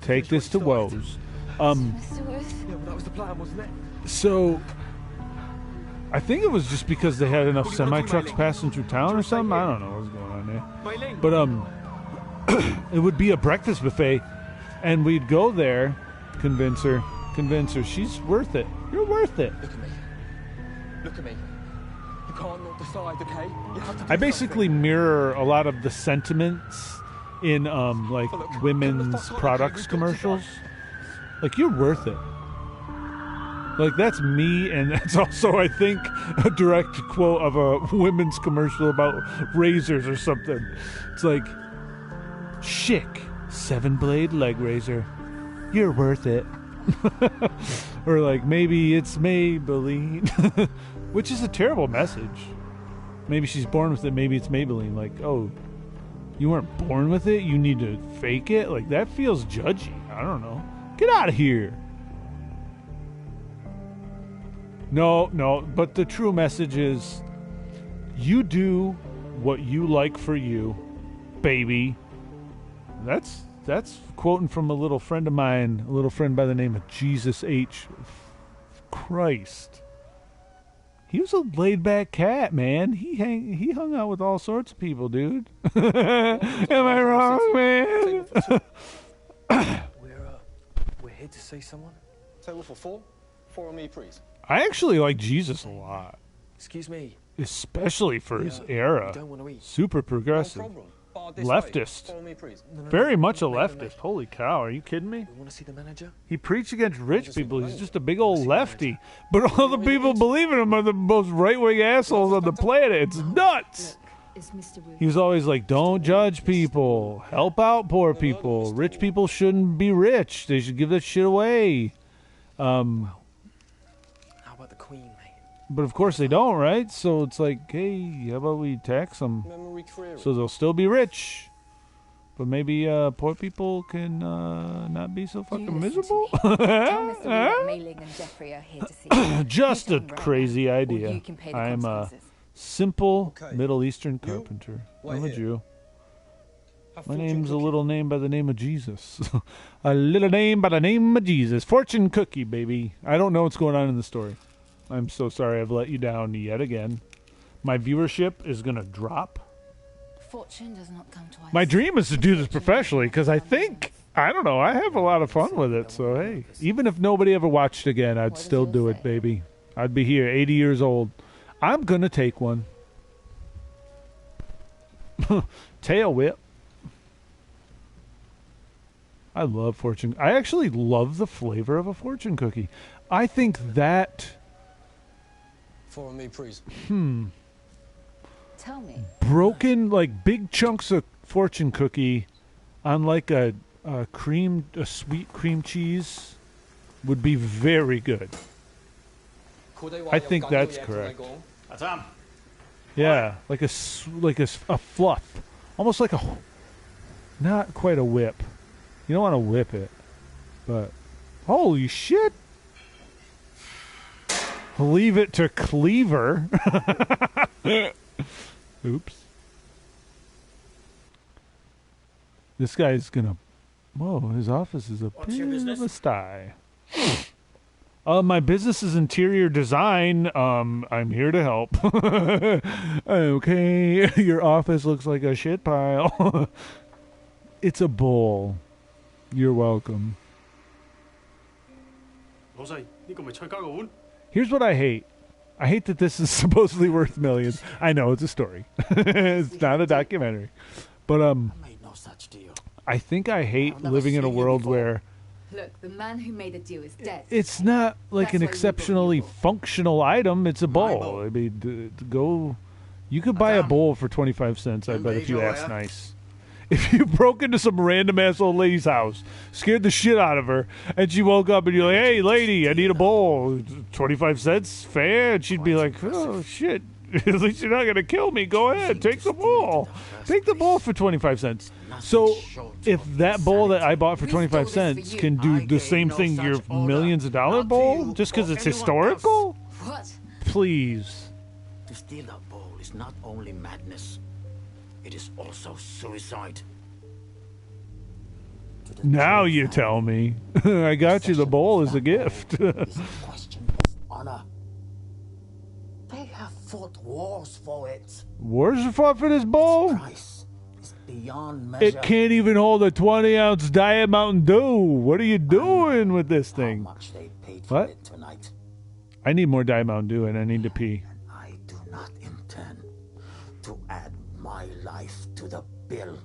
Take this to Woes. Yeah, well, that was the plan, wasn't it? So, I think it was just because they had enough semi-trucks passing through town or something. I don't know what's going on there. But, it would be a breakfast buffet, and we'd go there, convince her, she's worth it. You're worth it. Look at me. You can't not decide, okay? You have to do I basically mirror a lot of the sentiments in, like, women's products commercials. Like, you're worth it. Like, that's me, and that's also, I think, a direct quote of a women's commercial about razors or something. It's like, Schick, 7-blade leg razor. You're worth it. Or like, maybe it's Maybelline. Which is a terrible message. Maybe she's born with it, maybe it's Maybelline. Like, oh, you weren't born with it? You need to fake it? Like, that feels judgy. I don't know. Get out of here. No, but the true message is, you do what you like for you, baby. That's quoting from a little friend of mine, a little friend by the name of Jesus H. Christ. He was a laid-back cat, man. He hung out with all sorts of people, dude. Am I wrong, man? We're here to see someone. Table for 4. 4 on me, please. I actually like Jesus a lot. Excuse me. Especially for his era. Don't want to eat. Super progressive. Leftist. Very much a leftist. Holy cow, are you kidding me? You want to see the manager? He preached against rich people. He's just a big old lefty. But all the people believing him are the most right-wing assholes on the planet. It's nuts. He was always like, don't judge people. Help out poor people. Rich people shouldn't be rich. They should give that shit away. How about the Queen, mate? But of course they don't, right? So it's like, hey, how about we tax them so they'll still be rich? But maybe poor people can not be so fucking miserable? Just a crazy idea. I'm a simple Middle Eastern carpenter. I'm a Jew. My name's a little name by the name of Jesus. A little name by the name of Jesus. Fortune cookie, baby. I don't know what's going on in the story. I'm so sorry I've let you down yet again. My viewership is going to drop. Fortune does not come twice. My dream is to do this professionally because I don't know, I have a lot of fun with it. So, hey, even if nobody ever watched again, I'd still do it, baby. I'd be here, 80 years old. I'm going to take one. Tail whip. I love fortune. I actually love the flavor of a fortune cookie. I think that... 4 on me, please. Tell me. Broken, like, big chunks of fortune cookie on, like, a sweet cream cheese would be very good. I think that's correct. Yeah, like a fluff. Almost like not quite a whip. You don't want to whip it, but holy shit. Leave it to Cleaver. Oops. This guy's gonna... Whoa, his office is a bit of a sty. My business is interior design. I'm here to help. Okay, your office looks like a shit pile. It's a bowl. You're welcome. Here's what I hate. I hate that this is supposedly worth millions. I know, it's a story. It's not a documentary. But I think I hate living in a world where... Look, the man who made the deal is dead. It's not like an exceptionally functional item. It's a bowl. I mean, you could buy a bowl for 25 cents, I bet, if you ask nice. If you broke into some random ass old lady's house, scared the shit out of her, and she woke up and you're like, hey, lady, I need a bowl. 25 cents? Fair? And she'd be like, oh, shit. At least you're not gonna kill me. Go ahead, take the bowl. Take the bowl for 25 cents. So, if that bowl that I bought for 25 cents can do the same thing your millions of dollar bowl, just because it's historical, What? please. To steal that bowl is not only madness, it is also suicide. Now you tell me. I got you the bowl as a gift. Honor. They have fought wars for it. Wars are fought for this bowl? Beyond measure. It can't even hold a 20-ounce Diet Mountain Dew. What are you doing with this thing? What? Tonight. I need more Diet Mountain Dew and I need to pee. I do not intend to add my life to the bill.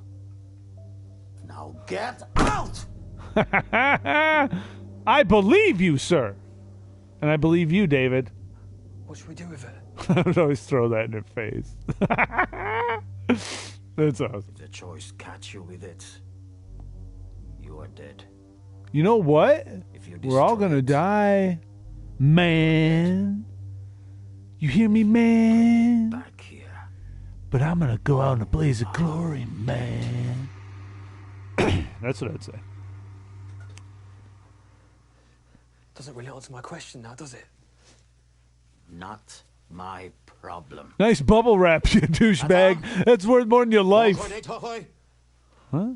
Now get out! I believe you, sir. And I believe you, David. What should we do with it? I would always throw that in her face. That's awesome. If the choice catch you with it, you are dead. You know what? you We're all gonna die, man. You hear me, man? Back here. But I'm gonna go out in a blaze of glory, man. That's what I'd say. Doesn't really answer my question now, does it? Not my problem. Nice bubble wrap, you douchebag. That's worth more than your life. Huh?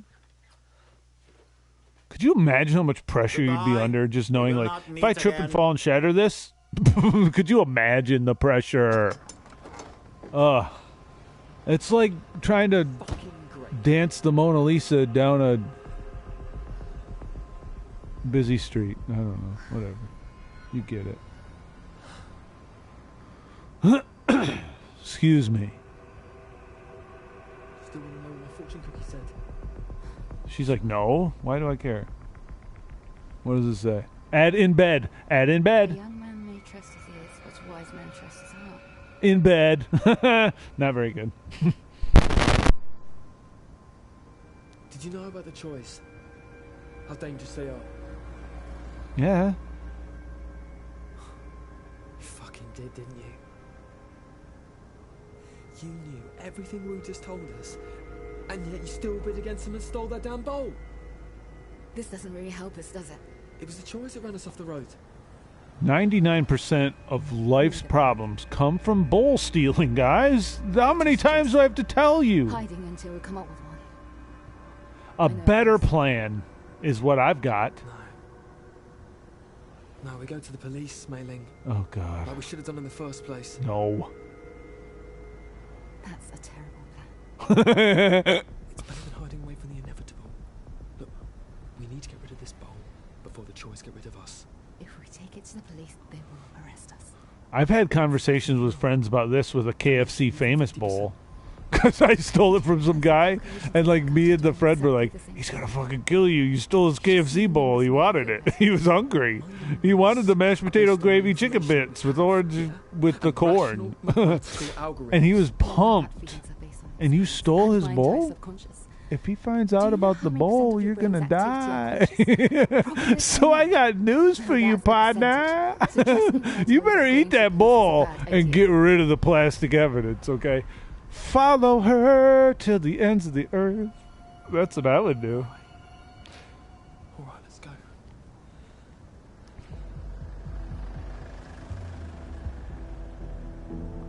Could you imagine how much pressure you'd be under just knowing, like, if I trip and fall and shatter this? Could you imagine the pressure? It's like trying to dance the Mona Lisa down a busy street. I don't know. Whatever. You get it. Excuse me. Still want to know what my fortune cookie said? She's like, no. Why do I care? What does it say? Add in bed. Add in A bed. young man may trust his ears, but a wise man trusts his heart. In bed. Not very good. Did you know about the choice? How dangerous they are? Yeah. You fucking did, didn't you? You knew everything Wu just told us, and yet you still bid against him and stole that damn bowl. This doesn't really help us, does it? It was the choice that ran us off the road. 99% of life's problems come from bowl stealing, guys. How many times do I have to tell you? Hiding until we come up with one. A better plan is what I've got. No, we go to the police, Mei Ling. Oh, God. Like we should have done in the first place. No. That's a terrible plan. It's better than hiding away from the inevitable. Look, we need to get rid of this bowl before the choice get rid of us. If we take it to the police, they will arrest us. I've had conversations with friends about this with a KFC famous bowl. Because I stole it from some guy, and like me and the friend were like, he's gonna fucking kill you. You stole his KFC bowl. He wanted it. He was hungry. He wanted the mashed potato gravy chicken bits with orange, with the corn. And he was pumped. And you stole his bowl? If he finds out about the bowl, you're gonna die. So I got news for you, partner. You better eat that bowl and get rid of the plastic evidence, okay? Follow her till the ends of the earth. That's what I would do. All right, let's go.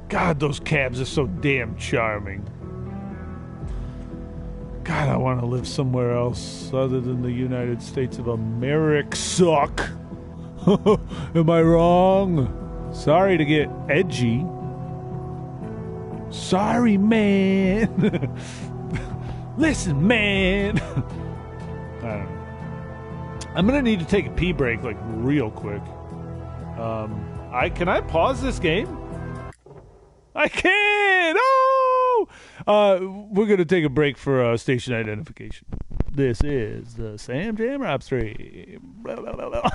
God, those cabs are so damn charming. God, I want to live somewhere else other than the United States of America. Suck. Am I wrong? Sorry to get edgy. Sorry, man. Listen, man. I don't know. I'm gonna need to take a pee break, like real quick. Can I pause this game? I can. Oh. We're gonna take a break for station identification. This is the Sam Jam Rob stream. Blah, blah, blah, blah.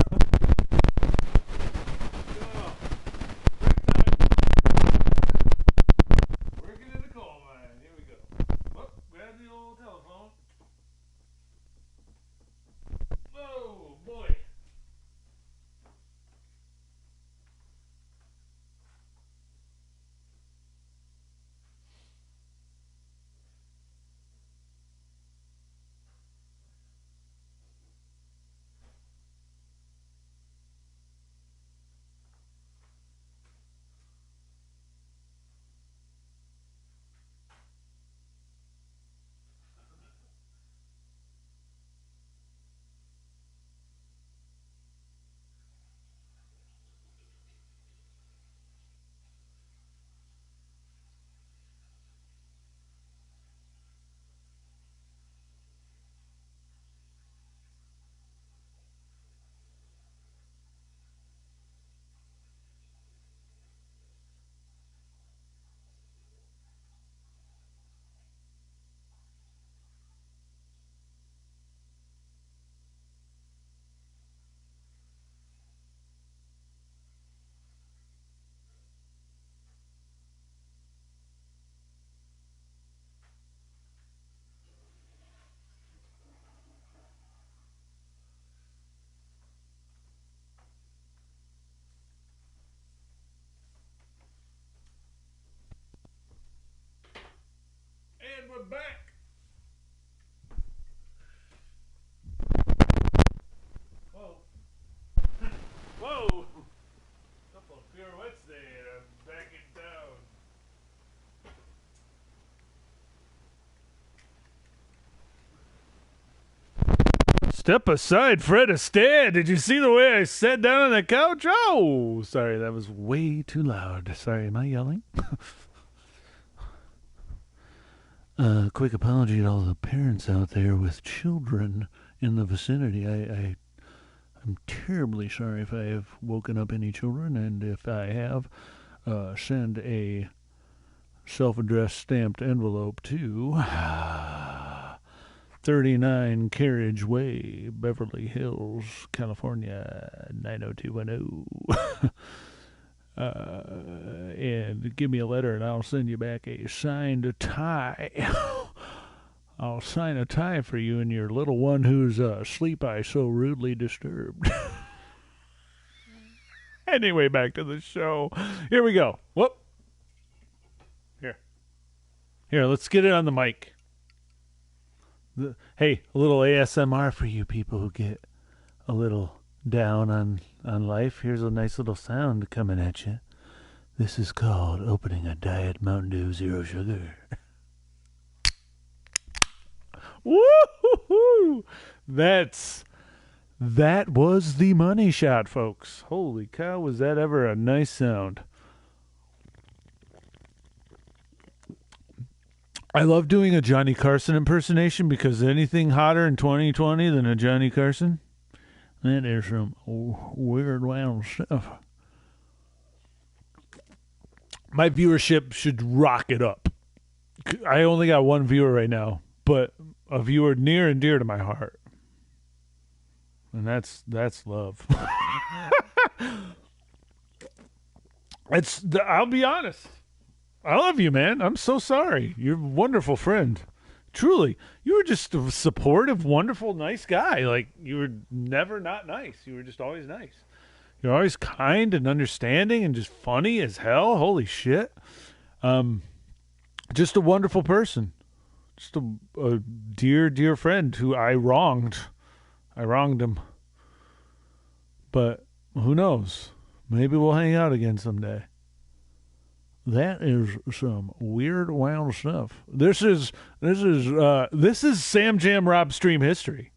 Step aside, Fred Astaire. Did you see the way I sat down on the couch? Oh, sorry, that was way too loud. Sorry, am I yelling? Quick apology to all the parents out there with children in the vicinity. I'm terribly sorry if I have woken up any children, and if I have, send a self-addressed stamped envelope to 39 Carriage Way, Beverly Hills, California, 90210. And give me a letter and I'll send you back a signed tie. I'll sign a tie for you and your little one whose sleep I so rudely disturbed. Anyway, back to the show. Here we go. Whoop. Here, let's get it on the mic. Hey, a little ASMR for you people who get a little down on life. Here's a nice little sound coming at you. This is called opening a Diet Mountain Dew Zero Sugar. Woo-hoo-hoo! That was the money shot, folks. Holy cow, was that ever a nice sound. I love doing a Johnny Carson impersonation because anything hotter in 2020 than a Johnny Carson? That is some weird, wild stuff. My viewership should rocket up. I only got one viewer right now, but a viewer near and dear to my heart. And that's love. I'll be honest. I love you, man. I'm so sorry. You're a wonderful friend. Truly. You were just a supportive, wonderful, nice guy. Like, you were never not nice. You were just always nice. You're always kind and understanding and just funny as hell. Holy shit. Just a wonderful person. Just a dear, dear friend who I wronged. I wronged him. But who knows? Maybe we'll hang out again someday. That is some weird, wild stuff. This is Sam Jam Rob Stream history.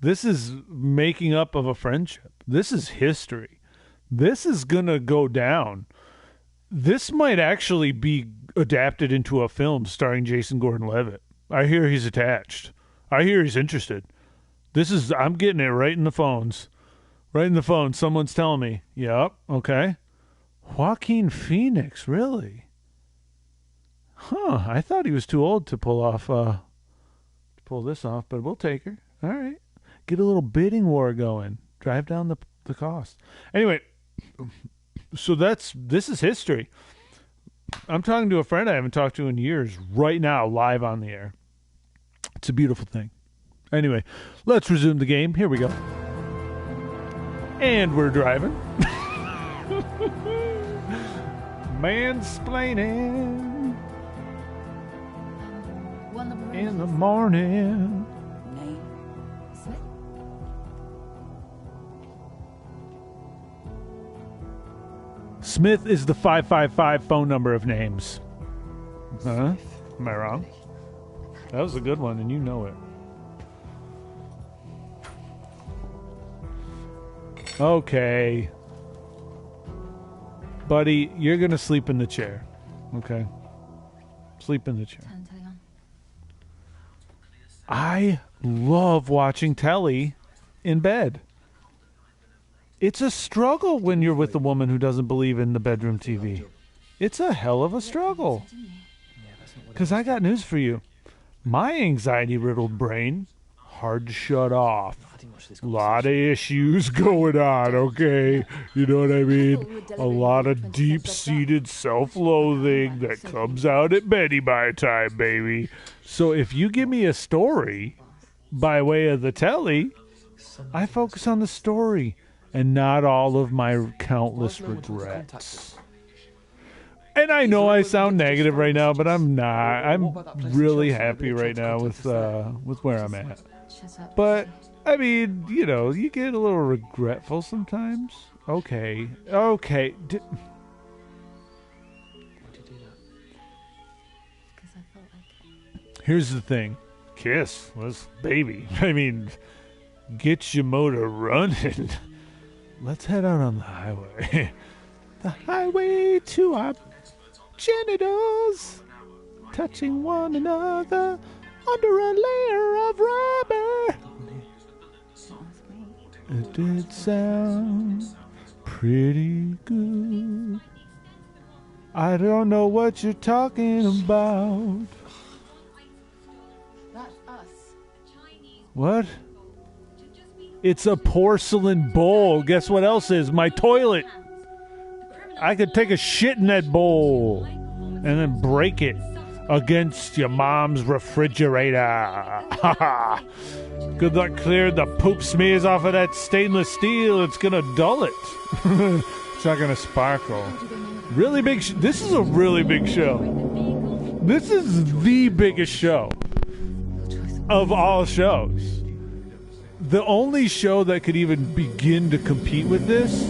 This is making up of a friendship. This is history. This is gonna go down. This might actually be adapted into a film starring Jason Gordon-Levitt. I hear he's attached. I hear he's interested. I'm getting it right in the phones. Right in the phone. Someone's telling me. Yep. Okay. Joaquin Phoenix, really? Huh, I thought he was too old to pull this off, but we'll take her. All right. Get a little bidding war going. Drive down the cost. Anyway, so this is history. I'm talking to a friend I haven't talked to in years right now, live on the air. It's a beautiful thing. Anyway, let's resume the game. Here we go. And we're driving. Mansplaining in the morning. Name? Smith? Smith is the 555 phone number of names. Huh? Am I wrong? That was a good one, and you know it. Okay. Buddy, you're going to sleep in the chair. Okay? Sleep in the chair. I love watching telly in bed. It's a struggle when you're with a woman who doesn't believe in the bedroom TV. It's a hell of a struggle. Because I got news for you. My anxiety-riddled brain, hard to shut off. A lot of issues going on, okay? You know what I mean? A lot of deep-seated self-loathing that comes out at beddy-bye time, baby. So if you give me a story by way of the telly, I focus on the story and not all of my countless regrets. And I know I sound negative right now, but I'm not. I'm really happy right now with where I'm at. But I mean, you know, you get a little regretful sometimes. Okay. Here's the thing. Kiss was baby. I mean, Get your motor running. Let's head out on the highway. The highway to our genitals, touching one another under a layer of rubber. It did sound pretty good. I don't know what you're talking about. That's us. What? It's a porcelain bowl. Guess what else is? My toilet. I could take a shit in that bowl and then break it against your mom's refrigerator. Good luck clearing the poop smears off of that stainless steel. It's gonna dull it. It's not gonna sparkle. Really big. This is a really big show. This is the biggest show of all shows. The only show that could even begin to compete with this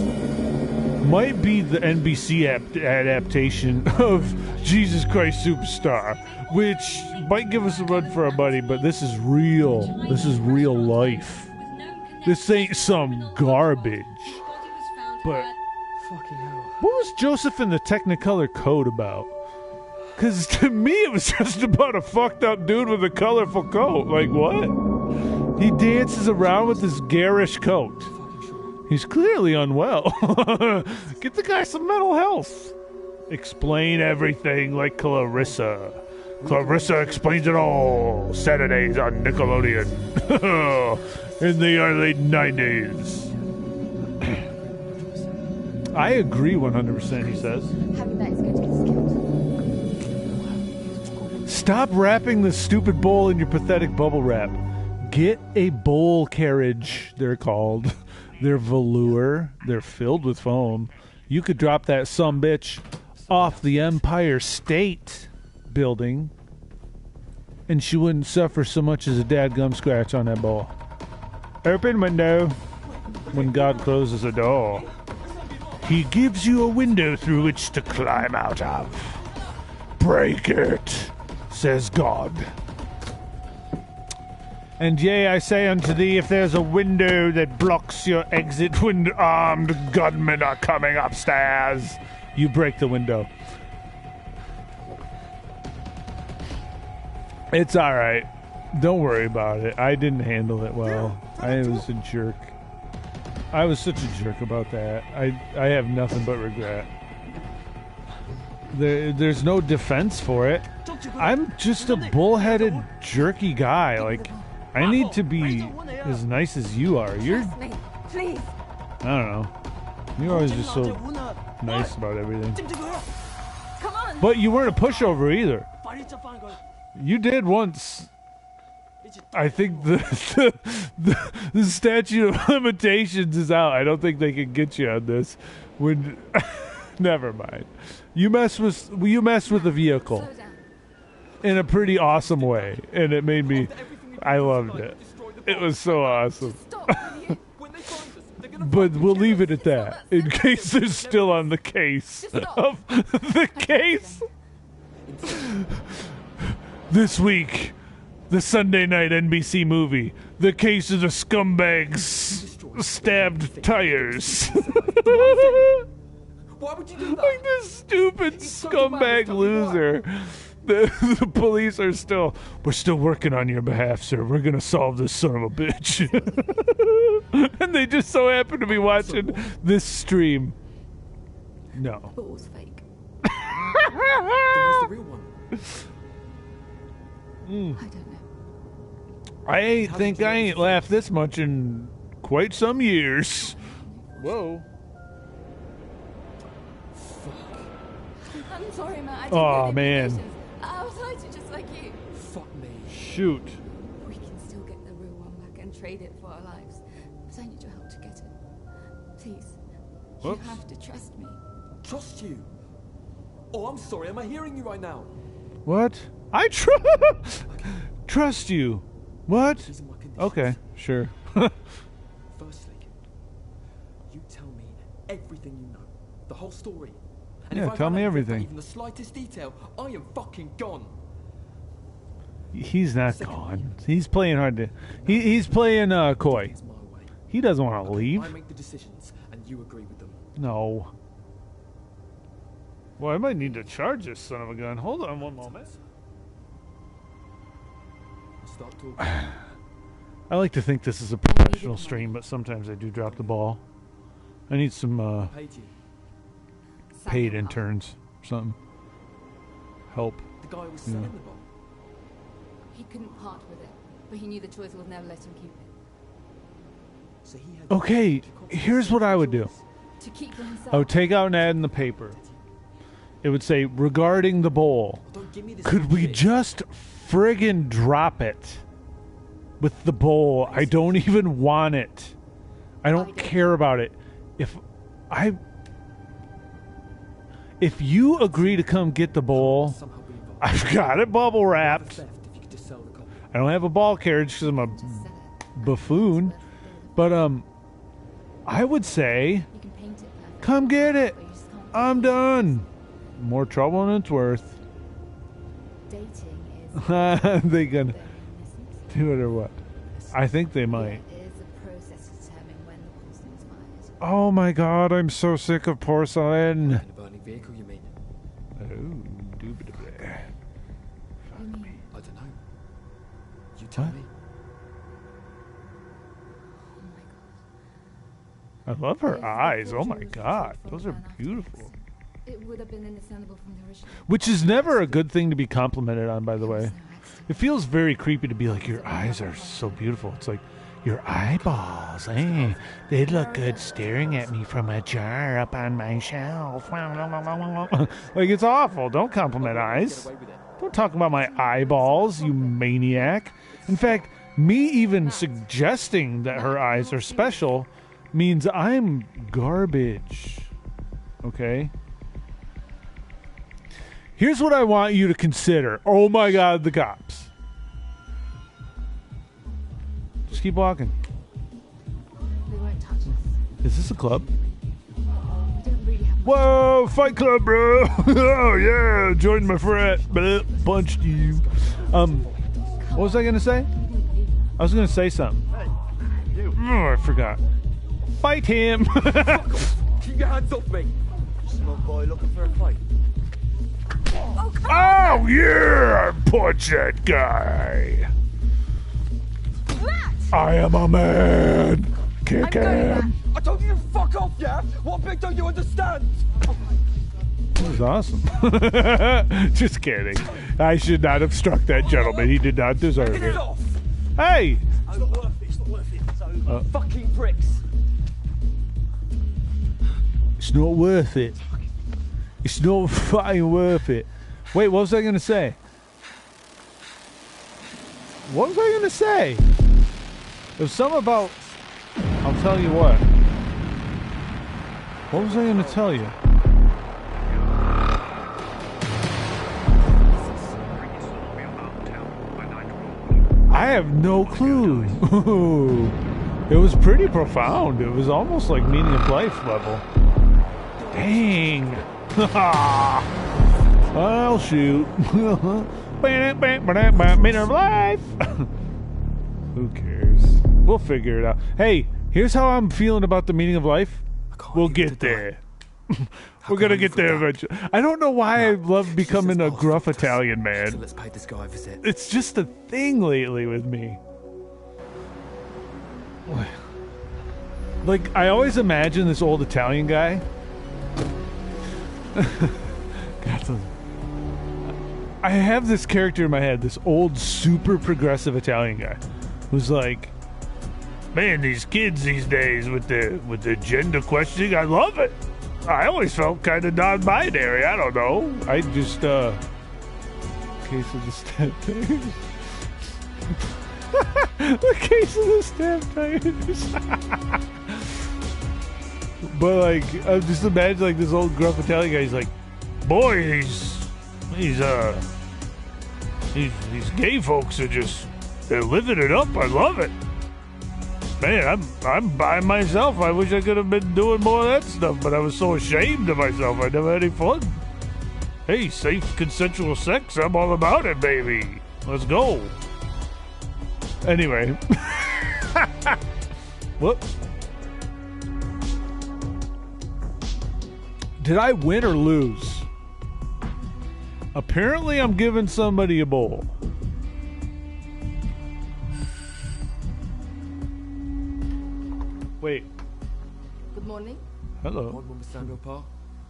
might be the NBC adaptation of Jesus Christ Superstar, which might give us a run for our money, but this is real. This is real life. This ain't some garbage. But what was Joseph in the Technicolor Code about? Because to me it was just about a fucked up dude with a colorful coat. Like, what? He dances around with this garish coat. He's clearly unwell. Get the guy some mental health. Explain everything like Clarissa. Clarissa explains it all. Saturdays on Nickelodeon. In the early 90s. I agree 100%, he says. Having that is going to be skilled. Stop wrapping the stupid bowl in your pathetic bubble wrap. Get a bowl carriage, they're called. They're velour. They're filled with foam. You could drop that sumbitch off the Empire State Building, and she wouldn't suffer so much as a dadgum scratch on that bowl. Open window. When God closes a door, He gives you a window through which to climb out of. Break it, says God. And yea, I say unto thee, if there's a window that blocks your exit when armed gunmen are coming upstairs, you break the window. It's alright. Don't worry about it. I didn't handle it well. I was a jerk. I was such a jerk about that. I have nothing but regret. There's no defense for it. I'm just a bullheaded, jerky guy. Like, I need to be as nice as you are. You're... Please. I don't know. You're always just so nice about everything. Come on. But you weren't a pushover either. You did once. I think the statute of limitations is out. I don't think they can get you on this. When never mind. You mess with the vehicle in a pretty awesome way, and it made me. I loved it. It was so awesome. But we'll leave it at that, in case they're still on the case of the case. This week, the Sunday night NBC movie, The Case of the Scumbags Stabbed Tires. Why would you do that? Like this stupid scumbag loser. The police are we're still working on your behalf, sir. We're going to solve this son of a bitch. And they just so happen to be watching this stream. No. But it was fake. Where's the real one? I don't know. I think I ain't laughed this much in quite some years. Whoa. I'm sorry, Matt. I didn't Oh, know the man. implications. I was lighted just like you. Fuck me. Shoot. We can still get the real one back and trade it for our lives. But I need your help to get it. Please. Whoops. You have to trust me. Trust you? Oh, I'm sorry. Am I hearing you right now? What? I trust you. What? Okay, sure. Firstly, you tell me everything you know. The whole story. And Yeah, if I tell find me out everything. Even the slightest detail, I am fucking gone. He's not gone. He's playing hard to. He's playing coy. He doesn't want to leave. I make the decisions, and you agree with them. No. Well, I might need to charge this son of a gun. Hold on one moment. Start talking. I like to think this is a professional stream, but sometimes I do drop the ball. I need some paid interns, something. Help. The guy was you know. selling the ball. He couldn't part with it, but he knew the choice would never let him keep it. So he had Okay, here's what I would do. To keep for himself. I would take out an ad in the paper. It would say, regarding the bowl, could we just friggin' drop it with the bowl? I don't even want it. I don't care about it. If you agree to come get the bowl, I've got it bubble wrapped. I don't have a ball carriage because I'm a buffoon. But I would say, come get it. I'm done. More trouble than it's worth. Dating They gonna do it or what? I think they might. is a process to determine when the porcelain is fired. Oh my god, I'm so sick of porcelain. In a burning vehicle, you mean? Oh, doobie-doobie. I don't know. You tell What? me. I love her eyes. Oh my god, those are beautiful. It would have been understandable from the original. Which is never a good thing to be complimented on, by the way. It feels very creepy to be like, your eyes are so beautiful. It's like, your eyeballs, eh? They look good staring at me from a jar up on my shelf. Like, it's awful. Don't compliment eyes. Don't talk about my eyeballs, you maniac. In fact, me even suggesting that her eyes are special means I'm garbage. Okay? Here's what I want you to consider. Oh my god, the cops. Just keep walking. They won't touch us. Is this a club? We don't really have Whoa, Fight Club, bro. Oh yeah, join my frat. Blah, punched you. What was I gonna say? I was gonna say something. Oh, I forgot. Fight him. Keep your hands off me. Small boy looking for a fight. Oh yeah, punch that guy. I am a man. Kick him. I told you to fuck off, yeah? What bit don't you understand? That was awesome. Just kidding. I should not have struck that gentleman. He did not deserve Get it. it off. Hey! It's not worth it. It's not worth it. It's over. Fucking pricks. It's not worth it. It's not fucking worth it. Wait, what was I going to say? What was I going to say? There was something about... I'll tell you what. What was I going to tell you? I have no clue. It was pretty profound. It was almost like meaning of life level. Dang. I'll shoot. Meaning of life. Who cares? We'll figure it out. Hey, here's how I'm feeling about the meaning of life. We'll get there. We're gonna get there eventually. I don't know why I love becoming a gruff Italian So man. let's pay this guy a visit. It's just a thing lately with me. Like, I always imagine this old Italian guy. God, I have this character in my head, this old, super progressive Italian guy, who's like, man, these kids these days with the gender questioning, I love it. I always felt kind of non-binary. I don't know. I just case of the stamp tires. The case of the stamp tires. But like, I just imagine like this old gruff Italian guy. He's like, boy, these gay folks are they're living it up. I love it. Man, I'm by myself. I wish I could have been doing more of that stuff, but I was so ashamed of myself. I never had any fun. Hey, safe consensual sex. I'm all about it, baby. Let's go. Anyway. Whoop. Did I win or lose? Apparently I'm giving somebody a bowl. Wait. Good morning. Hello.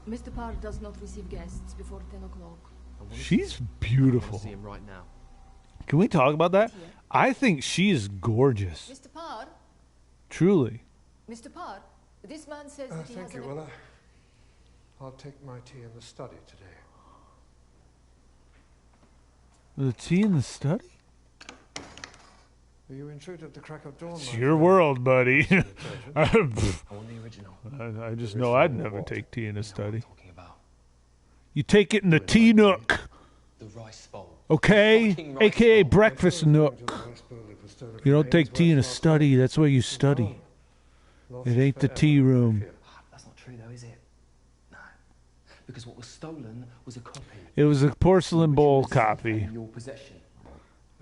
Mr. Parr does not receive guests before 10 o'clock. She's beautiful. See him right now. Can we talk about that? I think she is gorgeous. Mr. Parr? Truly. Mr. Parr, this man says that he has Thank you, Willa. I'll take my tea in the study today. The tea in the study? You intruded at the crack of dawn. It's your world, buddy. I want the original. I just know I'd never take tea in a study. You take it in the tea nook. The rice bowl. Okay? AKA breakfast nook. You don't take tea in a study. That's where you study. It ain't the tea room. That's not true, though, is it? No. Because what was stolen was a copy. It was a porcelain bowl copy. In your possession.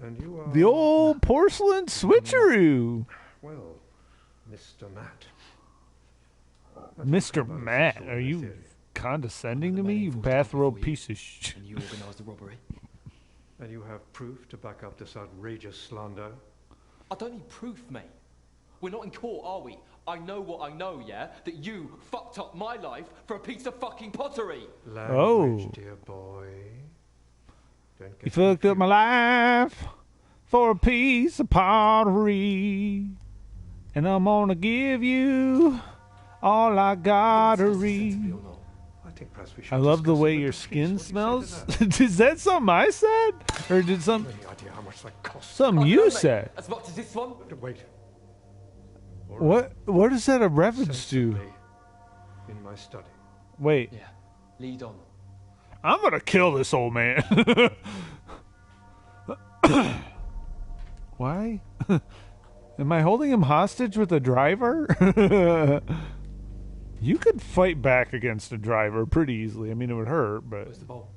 And you are... The old porcelain switcheroo. Well, Mr. Matt. Mr. Matt, are you condescending to me, you bathrobe piece of shit? And you organised the robbery. And you have proof to back up this outrageous slander? I don't need proof, mate. We're not in court, are we? I know what I know, yeah? That you fucked up my life for a piece of fucking pottery. Language, dear boy. Don't get You fucked up my life for a piece of pottery. And I'm gonna give you all I gotta read. I think perhaps we should I love the discuss way it your with the skin police. What do you say to smells. Is that something I said? Or did some Any idea how much that costs? something you said? As much as this one? Wait. What is that a reference to? In my study. Wait. Yeah. Lead on. I'm gonna kill this old man. Why? Am I holding him hostage with a driver? You could fight back against a driver pretty easily. I mean, it would hurt, but... Where's the bowl?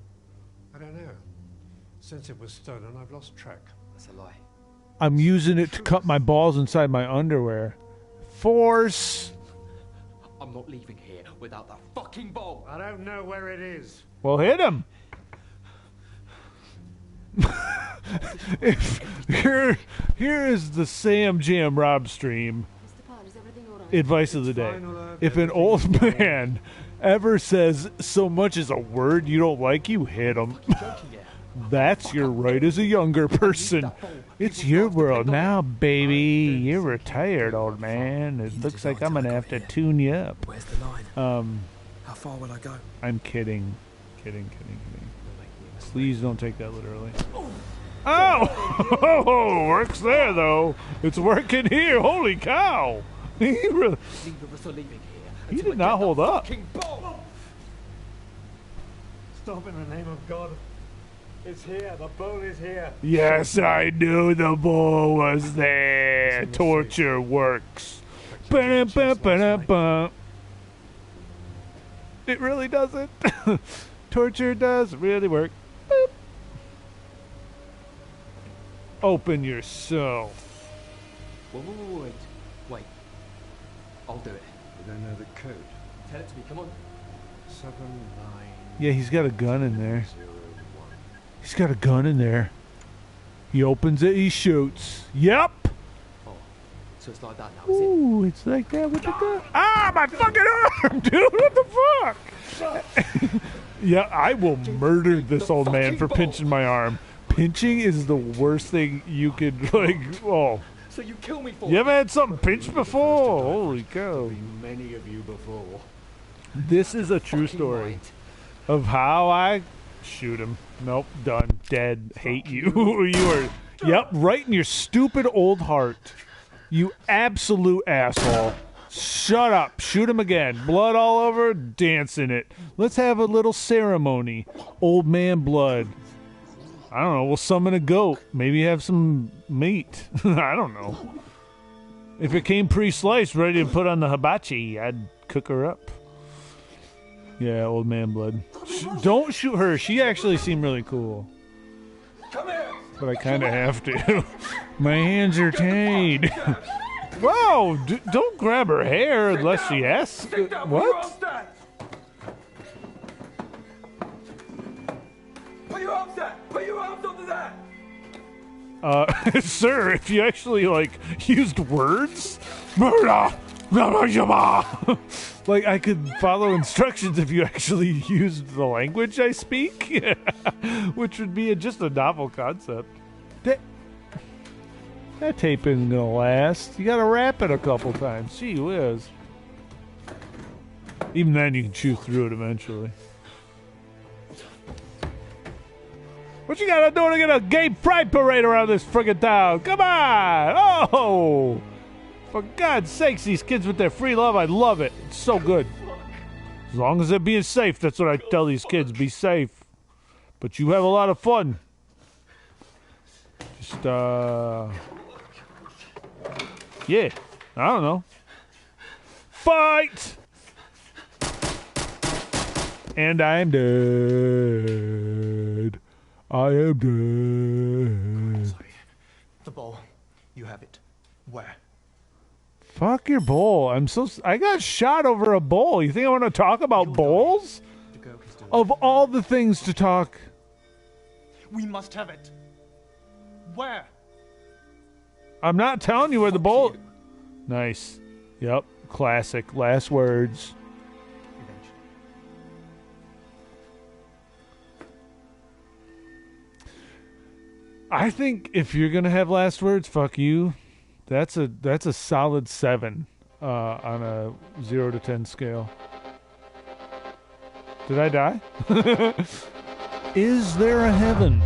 I don't know. Since it was stolen, I've lost track. That's a lie. I'm using it to cut my balls inside my underwear. Force! I'm not leaving here without that fucking bowl. I don't know where it is. Well, hit him! Here is the Sam Jam Rob stream. Advice of the day. If an old man ever says so much as a word you don't like, you hit him. That's your right as a younger person. It's your world now, baby. You're retired, old man. It looks like I'm going to have to tune you up. Where's the line? How far will I go? I'm kidding. Kidding. Please don't take that literally. Oh! Works there, though. It's working here. Holy cow. He really... He did not hold up. Stop in the name of God. It's here. The bowl is here. Yes, I knew the bull was there. Torture works. Ba-dum-bum-ba-dum-bum. It really doesn't. Torture does really work. Boop. Open yourself. Wait. I'll do it. You don't know the code. Tell it to me, come on. 7, 9. Yeah, he's got a gun in there. He's got a gun in there. He opens it, he shoots. Yep. Oh, so it's like that now, is it? Ooh, it's like that with the gun. Ah, my fucking arm, dude. What the fuck? Yeah, I will murder this old man for pinching my arm. Pinching is the worst thing you could, like, oh. So you kill me for You ever had something pinched before? Holy cow. Many of you before. This is a true story of how I shoot him. Nope, done. Dead. Hate you. You are, yep, right in your stupid old heart. You absolute asshole. Shut up. Shoot him again. Blood all over, dance in it. Let's have a little ceremony. Old man blood. I don't know. We'll summon a goat. Maybe have some meat. I don't know. If it came pre-sliced, ready to put on the hibachi, I'd cook her up. Yeah, old man blood. Don't shoot her. She actually seemed really cool. Come here. but I kind of have to. My hands are tied. Whoa! Don't grab her hair unless she asks. What? Put your arms there! Put your arms under there! Sir, if you actually, used words, like, I could follow instructions if you actually used the language I speak, which would be just a novel concept. That tape isn't gonna last. You gotta wrap it a couple times. Gee whiz. Even then, you can chew through it eventually. What you gotta do to get a gay pride parade around this friggin' town? Come on! Oh! For God's sakes, these kids with their free love, I love it. It's so good. As long as they're being safe, that's what I tell these kids. Be safe. But you have a lot of fun. Just, yeah. I don't know. Fight! And I'm dead. I am dead. Sorry. The bowl. You have it. Where? Fuck your bowl. I got shot over a bowl. You think I want to talk about bowls? Of all the things to talk. We must have it. Where? I'm not telling you where the bowl... Nice. Yep. Classic. Last words. I think if you're gonna have last words, fuck you. That's a solid 7 on a 0 to 10 scale. Did I die? Is there a heaven?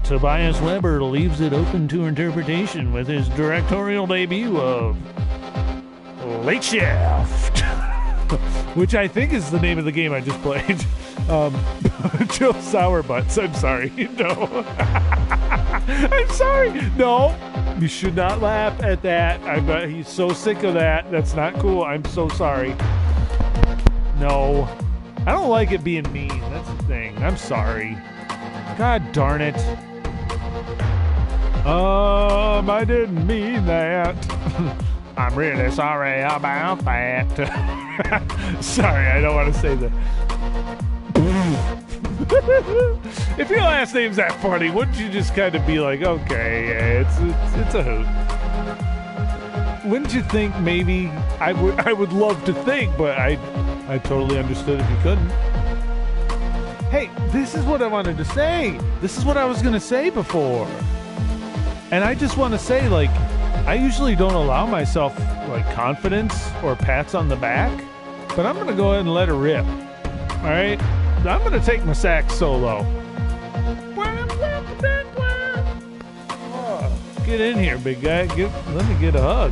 Tobias Weber leaves it open to interpretation with his directorial debut of Late Shift, which I think is the name of the game I just played. Jill Sourbuts. I'm sorry. No. I'm sorry. No. You should not laugh at that. He's so sick of that. That's not cool. I'm so sorry. No. I don't like it being mean. That's the thing. I'm sorry. God darn it. I didn't mean that. I'm really sorry about that. Sorry, I don't want to say that. If your last name's that funny, wouldn't you just kind of be like, okay, yeah, it's a hoot? Wouldn't you think maybe I would love to think, but I totally understood if you couldn't. Hey, this is what I wanted to say. This is what I was gonna say before. And I just want to say, I usually don't allow myself confidence or pats on the back, but I'm gonna go ahead and let her rip. All right. I'm going to take my sax solo. Oh, get in here, big guy. Let me get a hug.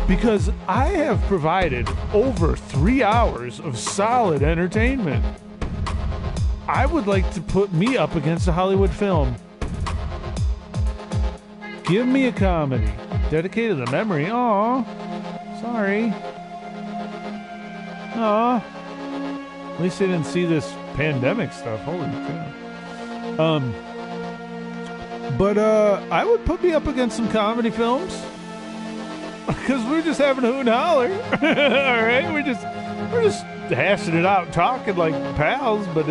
Because I have provided over 3 hours of solid entertainment. I would like to put me up against a Hollywood film. Give me a comedy. Dedicated to memory. Aw. Sorry. Aw. At least I didn't see this pandemic stuff. Holy cow. But I would put me up against some comedy films. Because we're just having a hoot and holler. Alright? We're just hashing it out, talking like pals, but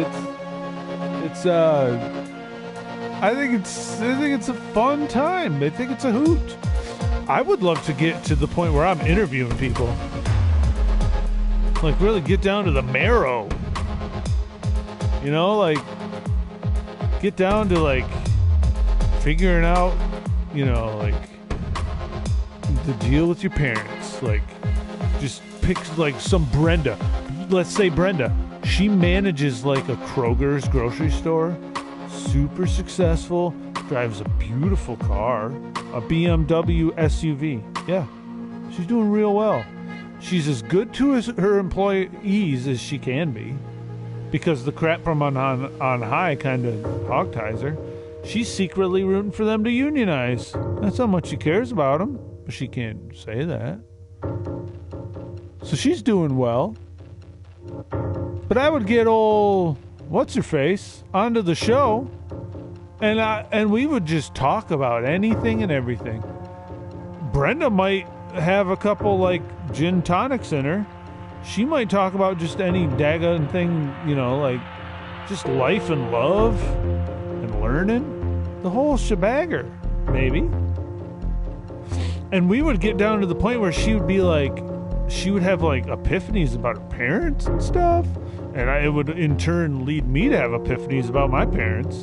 I think it's a fun time. I think it's a hoot. I would love to get to the point where I'm interviewing people. Really get down to the marrow. You know, get down to figuring out, the deal with your parents. Just pick some Brenda. Let's say Brenda. She manages a Kroger's grocery store. Super successful. Drives a beautiful car. A BMW SUV. Yeah. She's doing real well. She's as good to her employees as she can be, because the crap from on high kind of hog-ties her. She's secretly rooting for them to unionize. That's how much she cares about them, but she can't say that. So she's doing well. But I would get old what's-her-face onto the show And we would just talk about anything and everything. Brenda might have a couple like gin tonics in her. She might talk about just any daggone thing, you know, like just life and love and learning. The whole shebagger, maybe. And we would get down to the point where she would be like, she would have like epiphanies about her parents and stuff. And it would in turn lead me to have epiphanies about my parents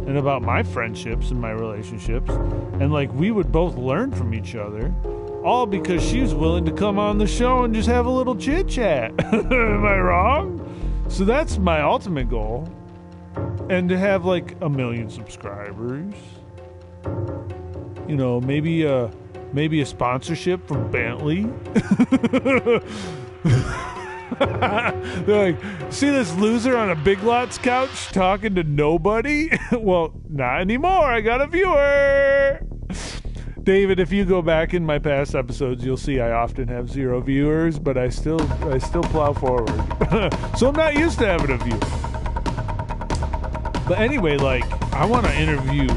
and about my friendships and my relationships. And like we would both learn from each other, all because she was willing to come on the show and just have a little chit chat. Am I wrong? So that's my ultimate goal. And to have like 1 million subscribers. You know, maybe a sponsorship from Bentley. They're like, see this loser on a Big Lots couch talking to nobody? Well, not anymore. I got a viewer. David, if you go back in my past episodes, you'll see I often have 0 viewers, but I still plow forward. So I'm not used to having a view. But anyway, like, I want to interview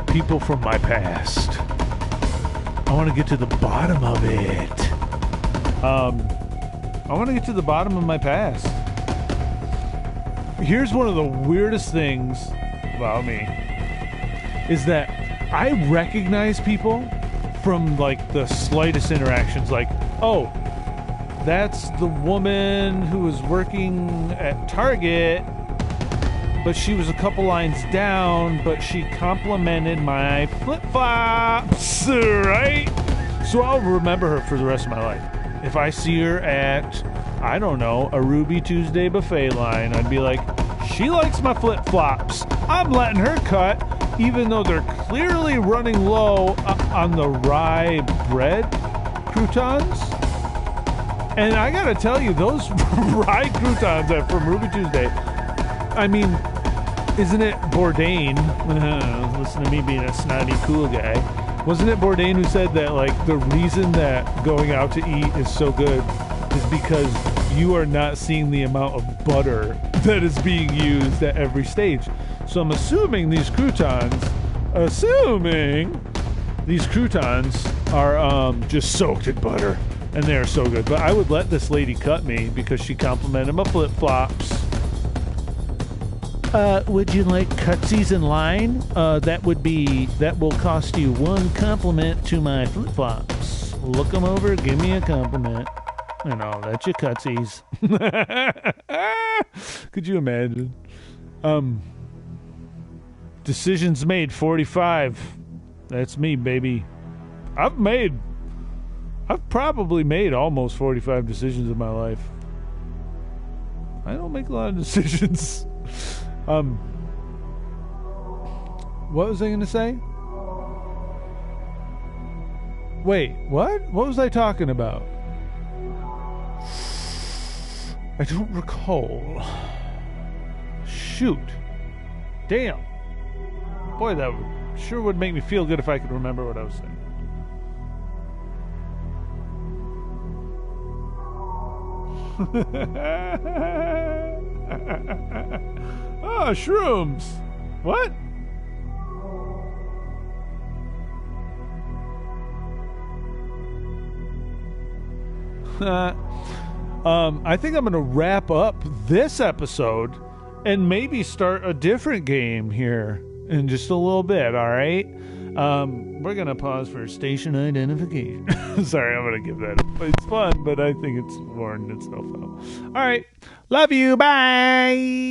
people from my past. I want to get to the bottom of it. I want to get to the bottom of my past. Here's one of the weirdest things about me is that I recognize people from like the slightest interactions. Like, oh, that's the woman who was working at Target, but she was a couple lines down, but she complimented my flip-flops, right? So I'll remember her for the rest of my life. If I see her at, I don't know, a Ruby Tuesday buffet line, I'd be like, she likes my flip-flops. I'm letting her cut, even though they're clearly running low on the rye bread croutons. And I gotta tell you, those rye croutons from Ruby Tuesday, I mean, isn't it Bourdain, listen to me being a snotty cool guy, wasn't it Bourdain who said that, like, the reason that going out to eat is so good is because you are not seeing the amount of butter that is being used at every stage. So I'm assuming these croutons are just soaked in butter, and they are so good. But I would let this lady cut me because she complimented my flip-flops. Would you like cutsies in line? That will cost you 1 compliment to my flip-flops. Look them over, give me a compliment, and I'll let you cutsies. Could you imagine? Decisions made 45. That's me, baby. I've probably made almost 45 decisions in my life. I don't make a lot of decisions. What was I going to say? Wait, what? What was I talking about? I don't recall. Shoot. Damn. Boy, that sure would make me feel good if I could remember what I was saying. Oh, shrooms. What? I think I'm going to wrap up this episode and maybe start a different game here in just a little bit, all right? We're going to pause for station identification. Sorry, I'm going to give that up. It's fun, but I think it's worn itself out. All right. Love you. Bye.